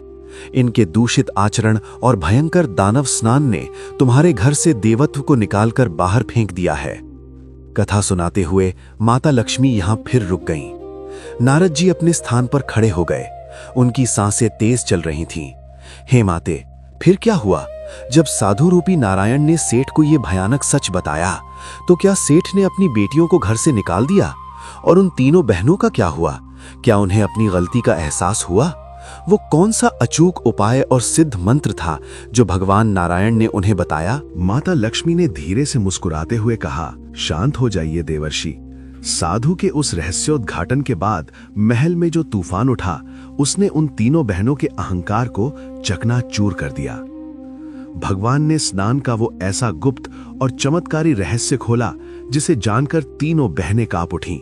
इनके दूषित आचरण और भयंकर दानव स्नान ने तुम्हारे घर से देवत्व को निकालकर बाहर फेंक दिया है। कथा सुनाते हुए माता लक्ष्मी यहां फिर रुक गईं। नारद जी अपने स्थान पर खड़े हो गए। उनकी सांसें तेज चल रही थीं। हे माते, फिर क्या हुआ? जब साधु रूपी नारायण ने सेठ को यह भयानक सच बताया तो क्या सेठ ने अपनी बेटियों को घर से निकाल दिया? और उन तीनों बहनों का क्या हुआ? क्या उन्हें अपनी गलती का एहसास हुआ? वो कौन सा अचूक उपाय और सिद्ध मंत्र था जो भगवान नारायण ने उन्हें बताया? माता लक्ष्मी ने धीरे से मुस्कुराते हुए कहा, शांत हो जाइए देवर्षि। साधु के उस रहस्योद्घाटन के बाद महल में जो तूफान उठा, उसने उन तीनों बहनों के अहंकार को चकनाचूर कर दिया। भगवान ने स्नान का वो ऐसा गुप्त और चमत्कारी रहस्य खोला जिसे जानकर तीनों बहनें कांप उठीं।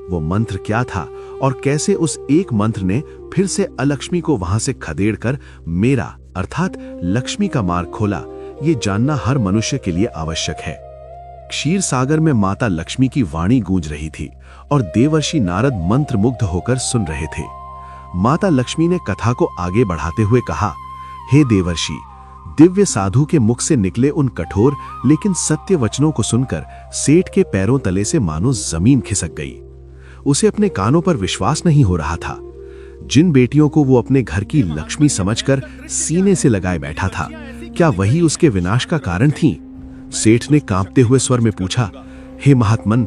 वो मंत्र क्या था और कैसे उस एक मंत्र ने फिर से अलक्ष्मी को वहां से खदेड़कर मेरा अर्थात लक्ष्मी का मार्ग खोला, ये जानना हर मनुष्य के लिए आवश्यक है। क्षीर सागर में माता लक्ष्मी की वाणी गूंज रही थी और देवर्षि नारद मंत्रमुग्ध होकर सुन रहे थे। माता लक्ष्मी ने कथा को आगे बढ़ाते हुए कहा, हे देवर्षि, दिव्य साधु के मुख से निकले उन कठोर लेकिन सत्य वचनों को सुनकर सेठ के पैरों तले से मानो जमीन खिसक गई। उसे अपने कानों पर विश्वास नहीं हो रहा था। जिन बेटियों को वो अपने घर की लक्ष्मी समझकर सीने से लगाए बैठा था, क्या वही उसके विनाश का कारण थी? सेठ ने कांपते हुए स्वर में पूछा, हे महात्मन,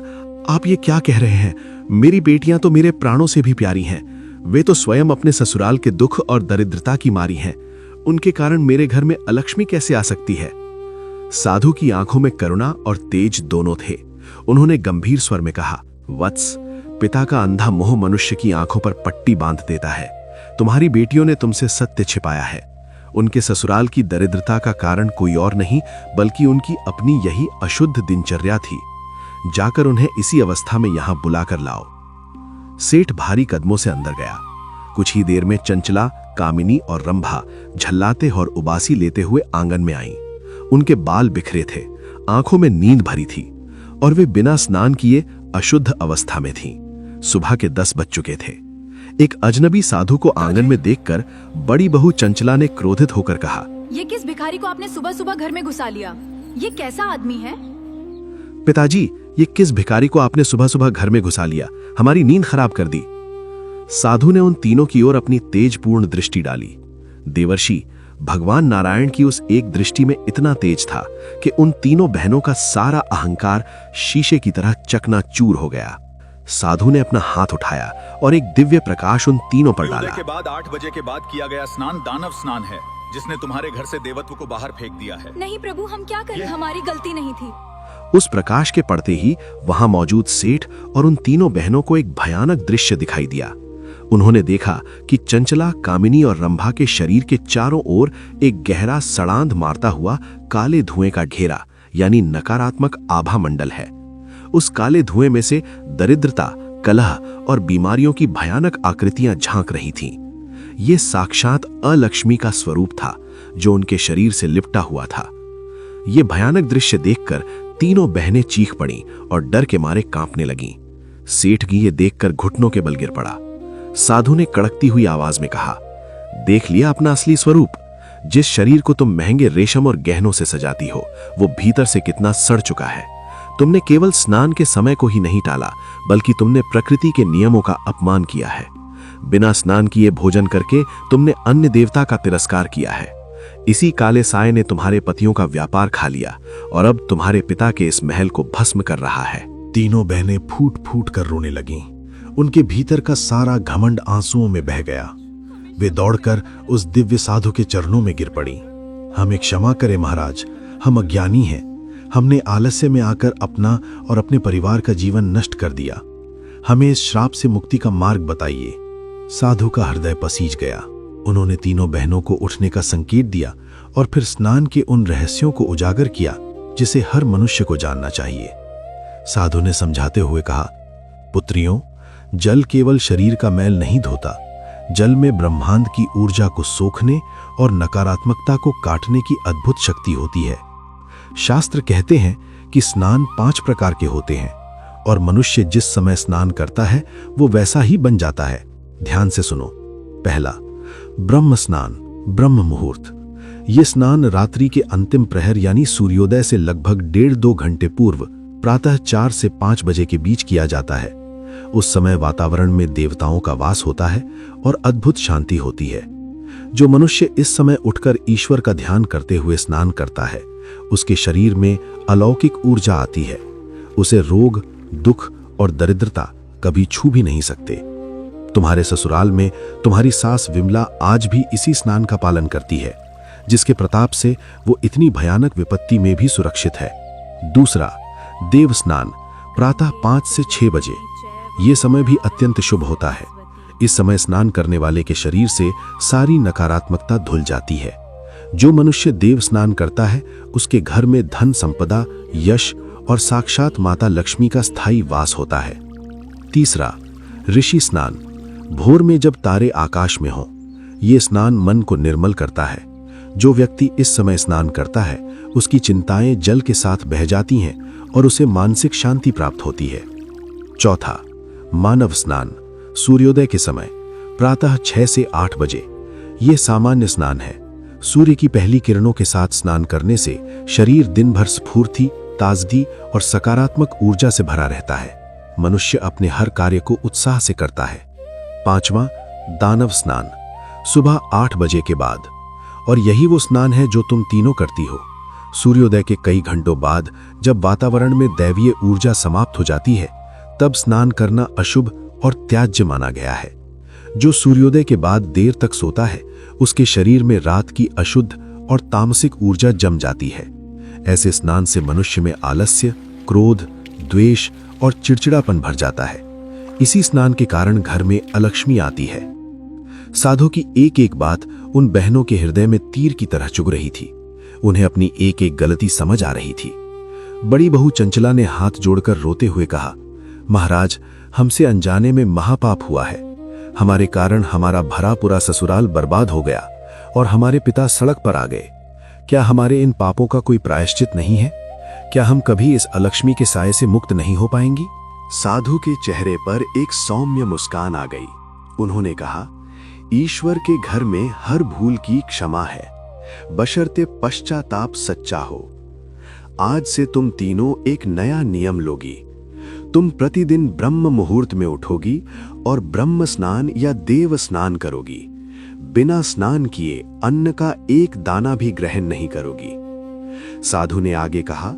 आप ये क्या कह रहे हैं? मेरी बेटियां तो मेरे प्राणों से भी प्यारी हैं। वे तो स्वयं अपने ससुराल के दुख और दरिद्रता की मारी हैं। उनके कारण मेरे घर में अलक्ष्मी कैसे आ सकती है? साधु की आंखों में करुणा और तेज दोनों थे। उन्होंने गंभीर स्वर में कहा, वत्स, पिता का अंधा मोह मनुष्य की आंखों पर पट्टी बांध देता है। तुम्हारी बेटियों ने तुमसे सत्य छिपाया है। उनके ससुराल की दरिद्रता का कारण कोई और नहीं बल्कि उनकी अपनी यही अशुद्ध दिनचर्या थी। जाकर उन्हें इसी अवस्था में यहां बुलाकर लाओ। सेठ भारी कदमों से अंदर गया। कुछ ही देर में चंचला, कामिनी और रंभा झल्लाते और उबासी लेते हुए आंगन में आईं। उनके बाल बिखरे थे, आंखों में नींद भरी थी और वे बिना स्नान किए अशुद्ध अवस्था में थीं। सुबह के 10 बज चुके थे। एक अजनबी साधु को आंगन में देखकर बड़ी बहू चंचला ने क्रोधित होकर कहा, ये किस भिखारी को आपने सुबह सुबह घर में घुसा लिया? ये कैसा आदमी है? पिताजी, ये किस भिखारी को आपने सुबह सुबह घर में घुसा लिया? हमारी नींद खराब कर दी। साधु ने उन तीनों की ओर अपनी तेजपूर्ण दृष्टि डाली। देवर्षि, भगवान नारायण की उस एक दृष्टि में इतना तेज था कि उन तीनों बहनों का सारा अहंकार शीशे की तरह चकनाचूर हो गया। साधु ने अपना हाथ उठाया और एक दिव्य प्रकाश उन तीनों पर डाला। के बाद 8 बजे के बाद किया गया स्नान दानव स्नान है, जिसने तुम्हारे घर से देवत्व को बाहर फेंक दिया है। नहीं प्रभु, हम क्या करें? हमारी गलती नहीं थी। उस प्रकाश के पड़ते ही वहां मौजूद सेठ और उन तीनों बहनों को एक भयानक दृश्य दिखाई दिया। उन्होंने देखा कि चंचला, कामिनी और रंभा के शरीर के चारों ओर एक गहरा सड़ांध मारता हुआ काले धुएं का घेरा यानी नकारात्मक आभा मंडल है। उस काले धुएं में से दरिद्रता, कलह और बीमारियों की भयानक आकृतियां झांक रही थीं। ये साक्षात अलक्ष्मी का स्वरूप था जो उनके शरीर से लिपटा हुआ था। ये भयानक दृश्य देखकर तीनों बहनें चीख पड़ीं और डर के मारे कांपने लगीं। सेठ की ये देखकर घुटनों के बल गिर पड़ा। साधु ने कड़कती हुई आवाज में कहा, देख लिया अपना असली स्वरूप? जिस शरीर को तुम महंगे रेशम और गहनों से सजाती हो, वो भीतर से कितना सड़ चुका है। तुमने केवल स्नान के समय को ही नहीं टाला, बल्कि तुमने प्रकृति के नियमों का अपमान किया है। बिना स्नान किए भोजन करके तुमने अन्य देवता का तिरस्कार किया है। इसी काले साए ने तुम्हारे पतियों का व्यापार खा लिया और अब तुम्हारे पिता के इस महल को भस्म कर रहा है। तीनों बहनें फूट फूट कर रोने लगीं। उनके भीतर का सारा घमंड आंसुओं में बह गया। वे दौड़कर उस दिव्य साधु के चरणों में गिर पड़ी। हमें क्षमा करें महाराज, हम अज्ञानी हैं। हमने आलस्य में आकर अपना और अपने परिवार का जीवन नष्ट कर दिया। हमें इस श्राप से मुक्ति का मार्ग बताइए। साधु का हृदय पसीज गया। उन्होंने तीनों बहनों को उठने का संकेत दिया और फिर स्नान के उन रहस्यों को उजागर किया जिसे हर मनुष्य को जानना चाहिए। साधु ने समझाते हुए कहा, पुत्रियों, जल केवल शरीर का मैल नहीं धोता। जल में ब्रह्मांड की ऊर्जा को सोखने और नकारात्मकता को काटने की अद्भुत शक्ति होती है। शास्त्र कहते हैं कि स्नान 5 प्रकार के होते हैं और मनुष्य जिस समय स्नान करता है वो वैसा ही बन जाता है। ध्यान से सुनो। पहला, ब्रह्म स्नान, ब्रह्म मुहूर्त। ये स्नान रात्रि के अंतिम प्रहर यानी सूर्योदय से लगभग 1.5-2 घंटे पूर्व प्रातः 4 से 5 बजे के बीच किया जाता है। उस समय वातावरण में देवताओं का वास होता है और अद्भुत शांति होती है। जो मनुष्य इस समय उठकर ईश्वर का ध्यान करते हुए स्नान करता है, उसके शरीर में अलौकिक ऊर्जा आती है। उसे रोग, दुख और दरिद्रता कभी छू भी नहीं सकते। तुम्हारे ससुराल में तुम्हारी सास विमला आज भी इसी स्नान का पालन करती है, जिसके प्रताप से वो इतनी भयानक विपत्ति में भी सुरक्षित है। दूसरा, देव स्नान, प्रातः 5 से 6 बजे। ये समय भी अत्यंत शुभ होता है। इस समय स्नान करने वाले के शरीर से सारी नकारात्मकता धुल जाती है। जो मनुष्य देव स्नान करता है, उसके घर में धन संपदा, यश और साक्षात माता लक्ष्मी का स्थायी वास होता है। तीसरा, ऋषि स्नान, भोर में जब तारे आकाश में हों। ये स्नान मन को निर्मल करता है। जो व्यक्ति इस समय स्नान करता है, उसकी चिंताएं जल के साथ बह जाती हैं और उसे मानसिक शांति प्राप्त होती है। चौथा, मानव स्नान, सूर्योदय के समय, प्रातः 6 से 8 बजे। यह सामान्य स्नान है। सूर्य की पहली किरणों के साथ स्नान करने से शरीर दिन भर स्फूर्ति, ताजगी और सकारात्मक ऊर्जा से भरा रहता है। मनुष्य अपने हर कार्य को उत्साह से करता है। 5वां, दानव स्नान, सुबह 8 बजे के बाद। और यही वो स्नान है जो तुम तीनों करती हो। सूर्योदय के कई घंटों बाद जब वातावरण में दैवीय ऊर्जा समाप्त हो जाती है, तब स्नान करना अशुभ और त्याज्य माना गया है। जो सूर्योदय के बाद देर तक सोता है, उसके शरीर में रात की अशुद्ध और तामसिक ऊर्जा जम जाती है। ऐसे स्नान से मनुष्य में आलस्य, क्रोध, द्वेष और चिड़चिड़ापन भर जाता है। इसी स्नान के कारण घर में अलक्ष्मी आती है। साधु की एक एक बात उन बहनों के हृदय में तीर की तरह चुभ रही थी। उन्हें अपनी एक एक गलती समझ आ रही थी। बड़ी बहू चंचला ने हाथ जोड़कर रोते हुए कहा, महाराज, हमसे अनजाने में महापाप हुआ है। हमारे कारण हमारा भरा पूरा ससुराल बर्बाद हो गया और हमारे पिता सड़क पर आ गए। क्या हमारे इन पापों का कोई प्रायश्चित नहीं है? क्या हम कभी इस अलक्ष्मी के साये से मुक्त नहीं हो पाएंगी? साधु के चेहरे पर एक सौम्य मुस्कान आ गई। उन्होंने कहा, ईश्वर के घर में हर भूल की क्षमा है, बशर्ते पश्चाताप सच्चा हो। आज से तुम तीनों एक नया नियम लोगी। तुम प्रतिदिन ब्रह्म मुहूर्त में उठोगी और ब्रह्म स्नान या देव स्नान करोगी। बिना स्नान किए अन्न का एक दाना भी ग्रहण नहीं करोगी। साधु ने आगे कहा,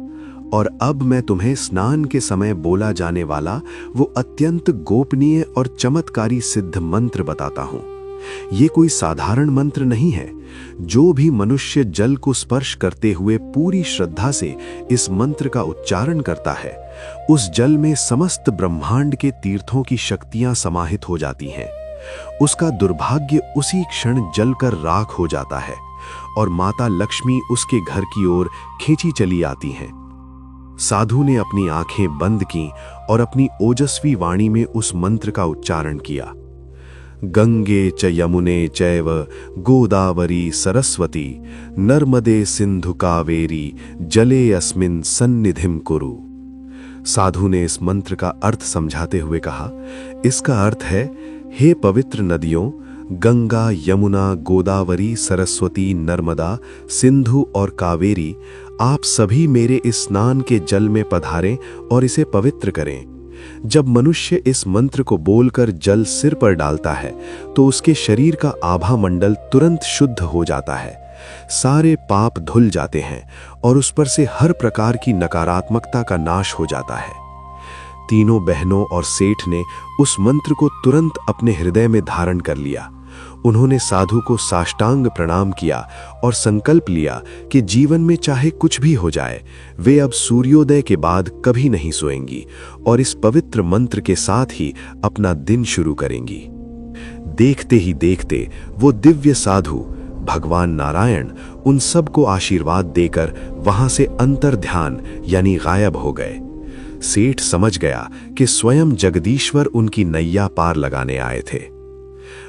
और अब मैं तुम्हें स्नान के समय बोला जाने वाला वो अत्यंत गोपनीय और चमत्कारी सिद्ध मंत्र बताता हूं। ये कोई साधारण मंत्र नहीं है। जो भी मनुष्य जल को स्पर्श करते हुए पूरी श्रद्धा से इस मंत्र का उच्चारण करता है, उस जल में समस्त ब्रह्मांड के तीर्थों की शक्तियां समाहित हो जाती हैं। उसका दुर्भाग्य उसी क्षण जलकर राख हो जाता है और माता लक्ष्मी उसके घर की ओर खींची चली आती हैं। साधु ने अपनी आंखें बंद की और अपनी ओजस्वी वाणी में उस मंत्र का उच्चारण किया। गंगे च यमुने चैव गोदावरी सरस्वती नर्मदे सिंधु कावेरी जले अस्मिन् सन्निधिं कुरु। साधु ने इस मंत्र का अर्थ समझाते हुए कहा, इसका अर्थ है, हे पवित्र नदियों, गंगा, यमुना, गोदावरी, सरस्वती, नर्मदा, सिंधु और कावेरी, आप सभी मेरे इस स्नान के जल में पधारें और इसे पवित्र करें। जब मनुष्य इस मंत्र को बोलकर जल सिर पर डालता है तो उसके शरीर का आभा मंडल तुरंत शुद्ध हो जाता है। सारे पाप धुल जाते हैं और उस पर से हर प्रकार की नकारात्मकता का नाश हो जाता है। तीनों बहनों और सेठ ने उस मंत्र को तुरंत अपने हृदय में धारण कर लिया। उन्होंने साधु को साष्टांग प्रणाम किया और संकल्प लिया कि जीवन में चाहे कुछ भी हो जाए, वे अब सूर्योदय के बाद कभी नहीं सोएंगी और इस पवित्र मंत्र के साथ ही अपना दिन शुरू करेंगी। देखते ही देखते वो दिव्य साधु भगवान नारायण उन सबको आशीर्वाद देकर वहां से अंतर्ध्यान यानी गायब हो गए। सेठ समझ गया कि स्वयं जगदीश्वर उनकी नैया पार लगाने आए थे।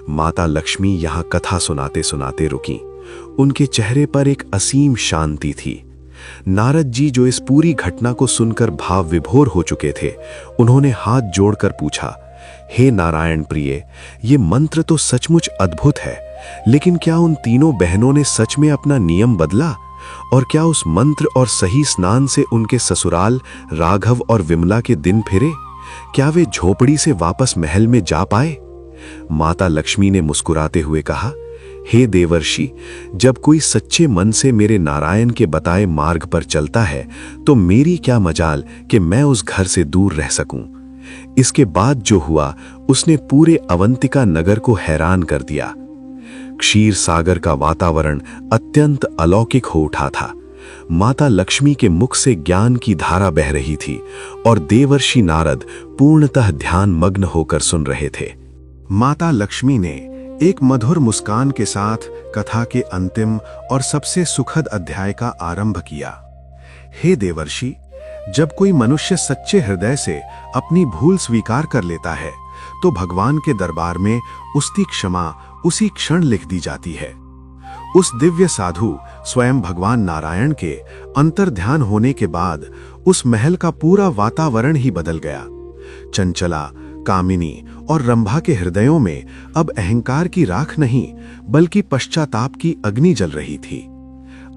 माता लक्ष्मी यहां कथा सुनाते सुनाते रुकीं। उनके चेहरे पर एक असीम शांति थी। नारद जी, जो इस पूरी घटना को सुनकर भाव विभोर हो चुके थे, उन्होंने हाथ जोड़कर पूछा, हे नारायण प्रिय, ये मंत्र तो सचमुच अद्भुत है, लेकिन क्या उन तीनों बहनों ने सच में अपना नियम बदला? और क्या उस मंत्र और सही स्नान से उनके ससुराल राघव और विमला के दिन फिरे? क्या वे झोपड़ी से वापस महल में जा पाए? माता लक्ष्मी ने मुस्कुराते हुए कहा, हे देवर्षि, जब कोई सच्चे मन से मेरे नारायण के बताए मार्ग पर चलता है तो मेरी क्या मजाल कि मैं उस घर से दूर रह सकूं। इसके बाद जो हुआ उसने पूरे अवंतिका नगर को हैरान कर दिया। क्षीर सागर का वातावरण अत्यंत अलौकिक हो उठा था। माता लक्ष्मी के मुख से ज्ञान की धारा बह रही थी और देवर्षि नारद पूर्णतः ध्यान मग्न होकर सुन रहे थे। माता लक्ष्मी ने एक मधुर मुस्कान के साथ कथा के अंतिम और सबसे सुखद अध्याय का आरंभ किया। हे देवर्षि, जब कोई मनुष्य सच्चे हृदय से अपनी भूल स्वीकार कर लेता है तो भगवान के दरबार में उसकी क्षमा उसी क्षण लिख दी जाती है। उस दिव्य साधु स्वयं भगवान नारायण के अंतर्ध्यान होने के बाद उस महल का पूरा वातावरण ही बदल गया। चंचला, कामिनी और रंभा के हृदयों में अब अहंकार की राख नहीं बल्कि पश्चाताप की अग्नि जल रही थी।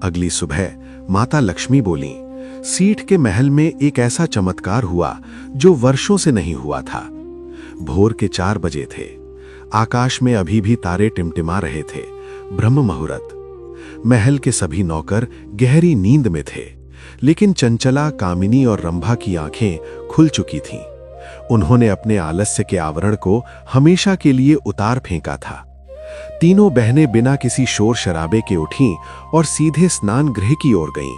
अगली सुबह माता लक्ष्मी बोली, सीठ के महल में एक ऐसा चमत्कार हुआ जो वर्षों से नहीं हुआ था। भोर के 4 बजे थे। आकाश में अभी भी तारे टिमटिमा रहे थे। ब्रह्म मुहूर्त। महल के सभी नौकर गहरी नींद में थे, लेकिन चंचला, कामिनी और रंभा की आंखें खुल चुकी थीं। उन्होंने अपने आलस्य के आवरण को हमेशा के लिए उतार फेंका था। तीनों बहनें बिना किसी शोर शराबे के उठीं और सीधे स्नान गृह की ओर गईं।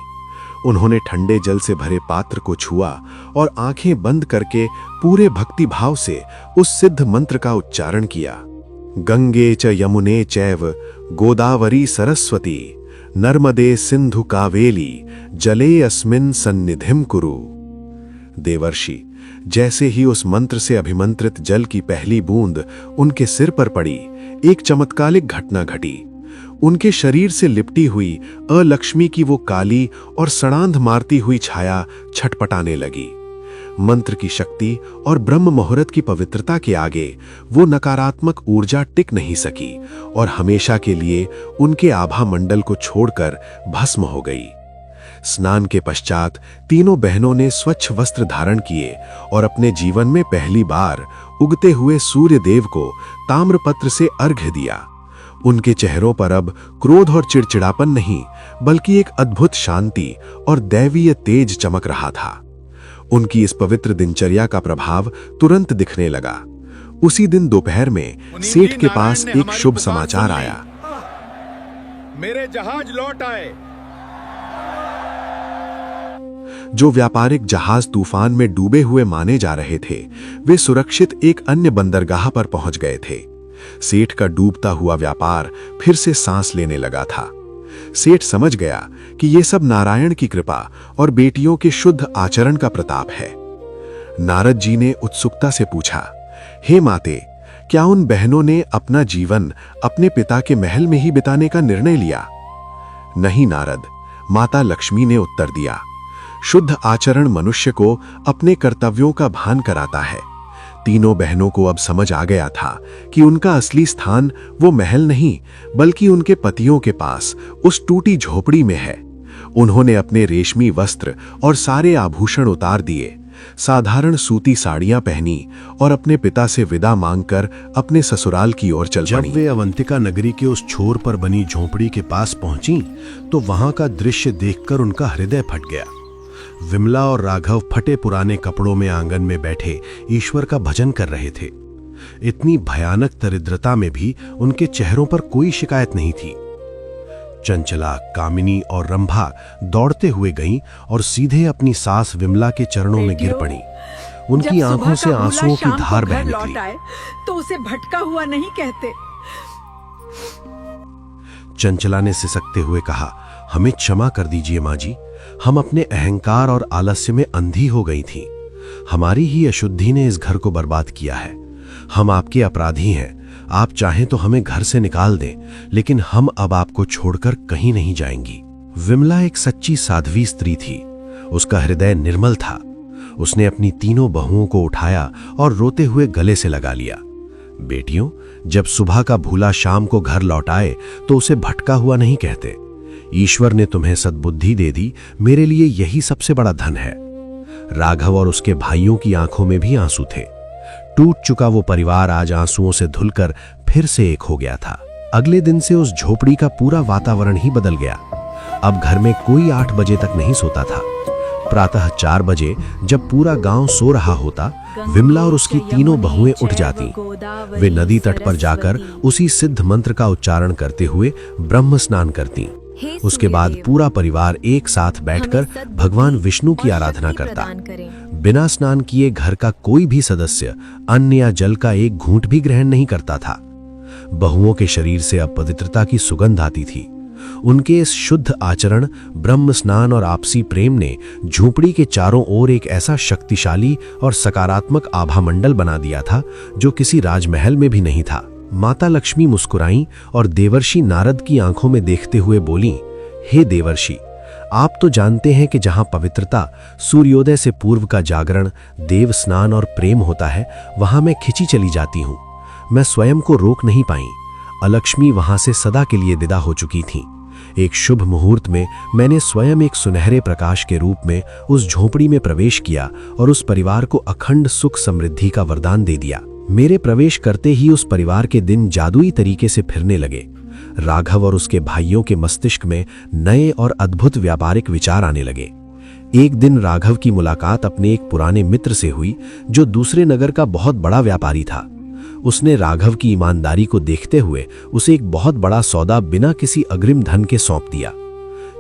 उन्होंने ठंडे जल से भरे पात्र को छुआ और आंखें बंद करके पूरे भक्तिभाव से उस सिद्ध मंत्र का उच्चारण किया। गंगे च यमुने चैव गोदावरी सरस्वती नर्मदे सिंधु कावेली जले अस्मिन् सन्निधिं कुरु। देवर्षि, जैसे ही उस मंत्र से अभिमंत्रित जल की पहली बूंद उनके सिर पर पड़ी, एक चमत्कारिक घटना घटी। उनके शरीर से लिपटी हुई अलक्ष्मी की वो काली और सड़ांध मारती हुई छाया छटपटाने लगी। मंत्र की शक्ति और ब्रह्म मुहूर्त की पवित्रता के आगे वो नकारात्मक ऊर्जा टिक नहीं सकी और हमेशा के लिए उनके आभा मंडल को छोड़कर भस्म हो गई। स्नान के पश्चात तीनों बहनों ने स्वच्छ वस्त्र धारण किए और अपने जीवन में पहली बार उगते हुए सूर्य देव को ताम्रपत्र से अर्घ्य दिया। उनके चेहरों पर अब क्रोध और चिड़चिड़ापन नहीं, बल्कि एक अद्भुत शांति और दैवीय तेज चमक रहा था। उनकी इस पवित्र दिनचर्या का प्रभाव तुरंत दिखने लगा। उसी दिन दोपहर में सेठ के पास एक शुभ समाचार आया। मेरे जहाज लौट आए। जो व्यापारिक जहाज तूफान में डूबे हुए माने जा रहे थे, वे सुरक्षित एक अन्य बंदरगाह पर पहुंच गए थे। सेठ का डूबता हुआ व्यापार फिर से सांस लेने लगा था। सेठ समझ गया कि ये सब नारायण की कृपा और बेटियों के शुद्ध आचरण का प्रताप है। नारद जी ने उत्सुकता से पूछा, हे माते, क्या उन बहनों ने अपना जीवन अपने पिता के महल में ही बिताने का निर्णय लिया? नहीं नारद, माता लक्ष्मी ने उत्तर दिया। शुद्ध आचरण मनुष्य को अपने कर्तव्यों का भान कराता है। तीनों बहनों को अब समझ आ गया था कि उनका असली स्थान वो महल नहीं, बल्कि उनके पतियों के पास उस टूटी झोपड़ी में है। उन्होंने अपने रेशमी वस्त्र और सारे आभूषण उतार दिए, साधारण सूती साड़ियां पहनी और अपने पिता से विदा मांगकर अपने ससुराल की ओर चल पड़ी। जब वे अवंतिका नगरी के उस छोर पर बनी झोपड़ी के पास पहुंची, तो वहां का दृश्य देखकर उनका हृदय फट गया। विमला और राघव फटे पुराने कपड़ों में आंगन में बैठे ईश्वर का भजन कर रहे थे। इतनी भयानक दरिद्रता में भी उनके चेहरों पर कोई शिकायत नहीं थी। चंचला, कामिनी और रंभा दौड़ते हुए गईं और सीधे अपनी सास विमला के चरणों में गिर पड़ी। उनकी आंखों से आंसुओं की धार बह निकली। तो उसे भटका हुआ नहीं कहते। चंचला ने सिसकते हुए कहा, हमें क्षमा कर दीजिए माँ जी, हम अपने अहंकार और आलस्य में अंधी हो गई थीं। हमारी ही अशुद्धि ने इस घर को बर्बाद किया है। हम आपके अपराधी हैं। आप चाहें तो हमें घर से निकाल दें, लेकिन हम अब आपको छोड़कर कहीं नहीं जाएंगी। विमला एक सच्ची साध्वी स्त्री थी। उसका हृदय निर्मल था। उसने अपनी तीनों बहुओं को उठाया और रोते हुए गले से लगा लिया। बेटियों, जब सुबह का भूला शाम को घर लौट आए तो उसे भटका हुआ नहीं कहते। ईश्वर ने तुम्हें सद्बुद्धि दे दी, मेरे लिए यही सबसे बड़ा धन है। राघव और उसके भाइयों की आंखों में भी आंसू थे। टूट चुका वो परिवार आज आंसुओं से धुलकर फिर से एक हो गया था। अगले दिन से उस झोपड़ी का पूरा वातावरण ही बदल गया। अब घर में कोई 8 बजे तक नहीं सोता था। प्रातः 4 बजे जब पूरा गांव सो रहा होता, विमला और उसकी तीनों बहुएं उठ जाती। वे नदी तट पर जाकर उसी सिद्ध मंत्र का उच्चारण करते हुए ब्रह्म स्नान करती। उसके बाद पूरा परिवार एक साथ बैठकर भगवान विष्णु की आराधना करता। बिना स्नान किए घर का कोई भी सदस्य अन्न या जल का एक घूंट भी ग्रहण नहीं करता था। बहुओं के शरीर से अपवित्रता की सुगंध आती थी। उनके इस शुद्ध आचरण, ब्रह्म स्नान और आपसी प्रेम ने झोपड़ी के चारों ओर एक ऐसा शक्तिशाली और सकारात्मक आभामंडल बना दिया था जो किसी राजमहल में भी नहीं था। माता लक्ष्मी मुस्कुराईं और देवर्षि नारद की आंखों में देखते हुए बोलीं, हे देवर्षि, आप तो जानते हैं कि जहां पवित्रता, सूर्योदय से पूर्व का जागरण, देव स्नान और प्रेम होता है, वहां मैं खिंची चली जाती हूं। मैं स्वयं को रोक नहीं पाई। अलक्ष्मी वहां से सदा के लिए विदा हो चुकी थी। एक शुभ मुहूर्त में मैंने स्वयं एक सुनहरे प्रकाश के रूप में उस झोपड़ी में प्रवेश किया और उस परिवार को अखंड सुख समृद्धि का वरदान दे दिया। मेरे प्रवेश करते ही उस परिवार के दिन जादुई तरीके से फिरने लगे। राघव और उसके भाइयों के मस्तिष्क में नए और अद्भुत व्यापारिक विचार आने लगे। एक दिन राघव की मुलाकात अपने एक पुराने मित्र से हुई जो दूसरे नगर का बहुत बड़ा व्यापारी था। उसने राघव की ईमानदारी को देखते हुए उसे एक बहुत बड़ा सौदा बिना किसी अग्रिम धन के सौंप दिया।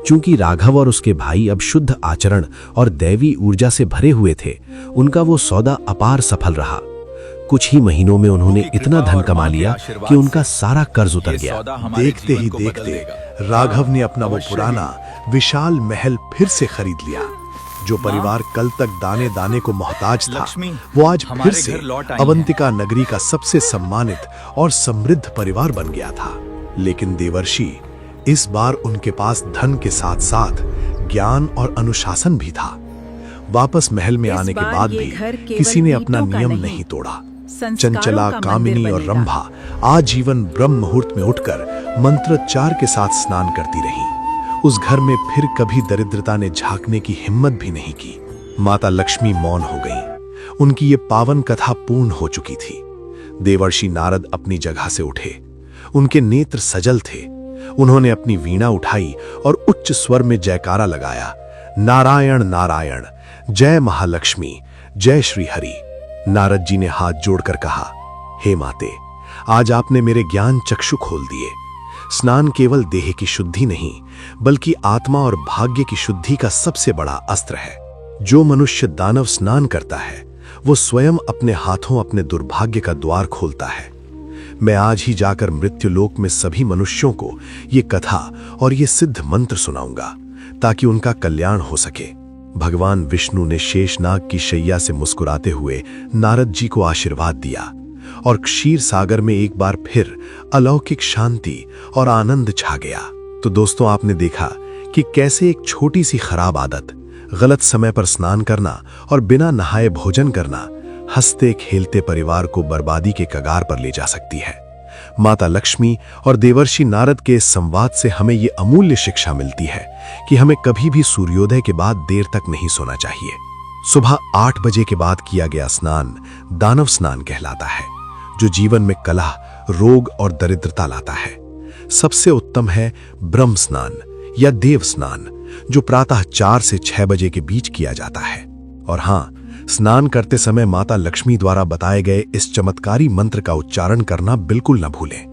चूंकि राघव और उसके भाई अब शुद्ध आचरण और दैवी ऊर्जा से भरे हुए थे, उनका वो सौदा अपार सफल रहा। कुछ ही महीनों में उन्होंने इतना धन कमा लिया कि उनका सारा कर्ज उतर गया। देखते ही देखते राघव ने अपना वो पुराना विशाल महल फिर से खरीद लिया। जो परिवार कल तक दाने दाने को मोहताज था, वो आज फिर से अवंतिका नगरी का सबसे सम्मानित और समृद्ध परिवार बन गया था। लेकिन देवर्षि, इस बार उनके पास धन के साथ साथ ज्ञान और अनुशासन भी था। वापस महल में आने के बाद भी किसी ने अपना नियम नहीं तोड़ा। चंचला, कामिनी और रंभा आजीवन ब्रह्म मुहूर्त में उठकर मंत्रोच्चार के साथ स्नान करती रहीं। उस घर में फिर कभी दरिद्रता ने झांकने की हिम्मत भी नहीं की। माता लक्ष्मी मौन हो गईं। उनकी ये पावन कथा पूर्ण हो चुकी थी। देवर्षि नारद अपनी जगह से उठे। उनके नेत्र सजल थे। उन्होंने अपनी वीणा उठाई और उच्च स्वर में जयकारा लगाया, नारायण नारायण, जय महालक्ष्मी, जय श्री हरि। नारद जी ने हाथ जोड़कर कहा, हे माते, आज आपने मेरे ज्ञान चक्षु खोल दिए। स्नान केवल देह की शुद्धि नहीं, बल्कि आत्मा और भाग्य की शुद्धि का सबसे बड़ा अस्त्र है। जो मनुष्य दानव स्नान करता है, वो स्वयं अपने हाथों अपने दुर्भाग्य का द्वार खोलता है। मैं आज ही जाकर मृत्युलोक में सभी मनुष्यों को ये कथा और ये सिद्ध मंत्र सुनाऊंगा, ताकि उनका कल्याण हो सके। भगवान विष्णु ने शेषनाग की शैया से मुस्कुराते हुए नारद जी को आशीर्वाद दिया और क्षीर सागर में एक बार फिर अलौकिक शांति और आनंद छा गया। तो दोस्तों, आपने देखा कि कैसे एक छोटी सी खराब आदत, गलत समय पर स्नान करना और बिना नहाए भोजन करना, हंसते खेलते परिवार को बर्बादी के कगार पर ले जा सकती है। माता लक्ष्मी और देवर्षि नारद के इस संवाद से हमें ये अमूल्य शिक्षा मिलती है कि हमें कभी भी सूर्योदय के बाद देर तक नहीं सोना चाहिए। सुबह 8 बजे के बाद किया गया स्नान दानव स्नान कहलाता है, जो जीवन में कलह, रोग और दरिद्रता लाता है। सबसे उत्तम है ब्रह्म स्नान या देव स्नान, जो प्रातः 4 से 6 बजे के बीच किया जाता है। और हाँ, स्नान करते समय माता लक्ष्मी द्वारा बताए गए इस चमत्कारी मंत्र का उच्चारण करना बिल्कुल न भूलें।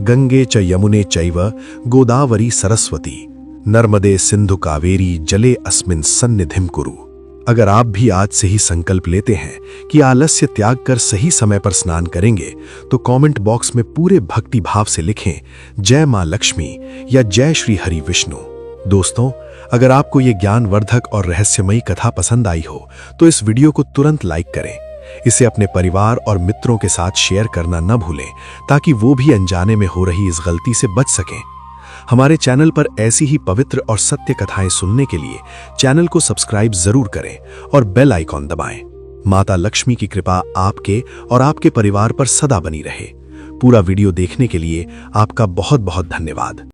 गंगे च यमुने चैव गोदावरी सरस्वती नर्मदे सिंधु कावेरी जले अस्मिन् सन्निधिं कुरु। अगर आप भी आज से ही संकल्प लेते हैं कि आलस्य त्याग कर सही समय पर स्नान करेंगे, तो कमेंट बॉक्स में पूरे भक्ति भाव से लिखें जय मां लक्ष्मी या जय श्री हरि विष्णु। दोस्तों, अगर आपको ये ज्ञानवर्धक और रहस्यमयी कथा पसंद आई हो तो इस वीडियो को तुरंत लाइक करें। इसे अपने परिवार और मित्रों के साथ शेयर करना न भूलें, ताकि वो भी अनजाने में हो रही इस गलती से बच सकें। हमारे चैनल पर ऐसी ही पवित्र और सत्य कथाएं सुनने के लिए चैनल को सब्सक्राइब जरूर करें और बेल आइकॉन दबाएं। माता लक्ष्मी की कृपा आपके और आपके परिवार पर सदा बनी रहे। पूरा वीडियो देखने के लिए आपका बहुत बहुत धन्यवाद।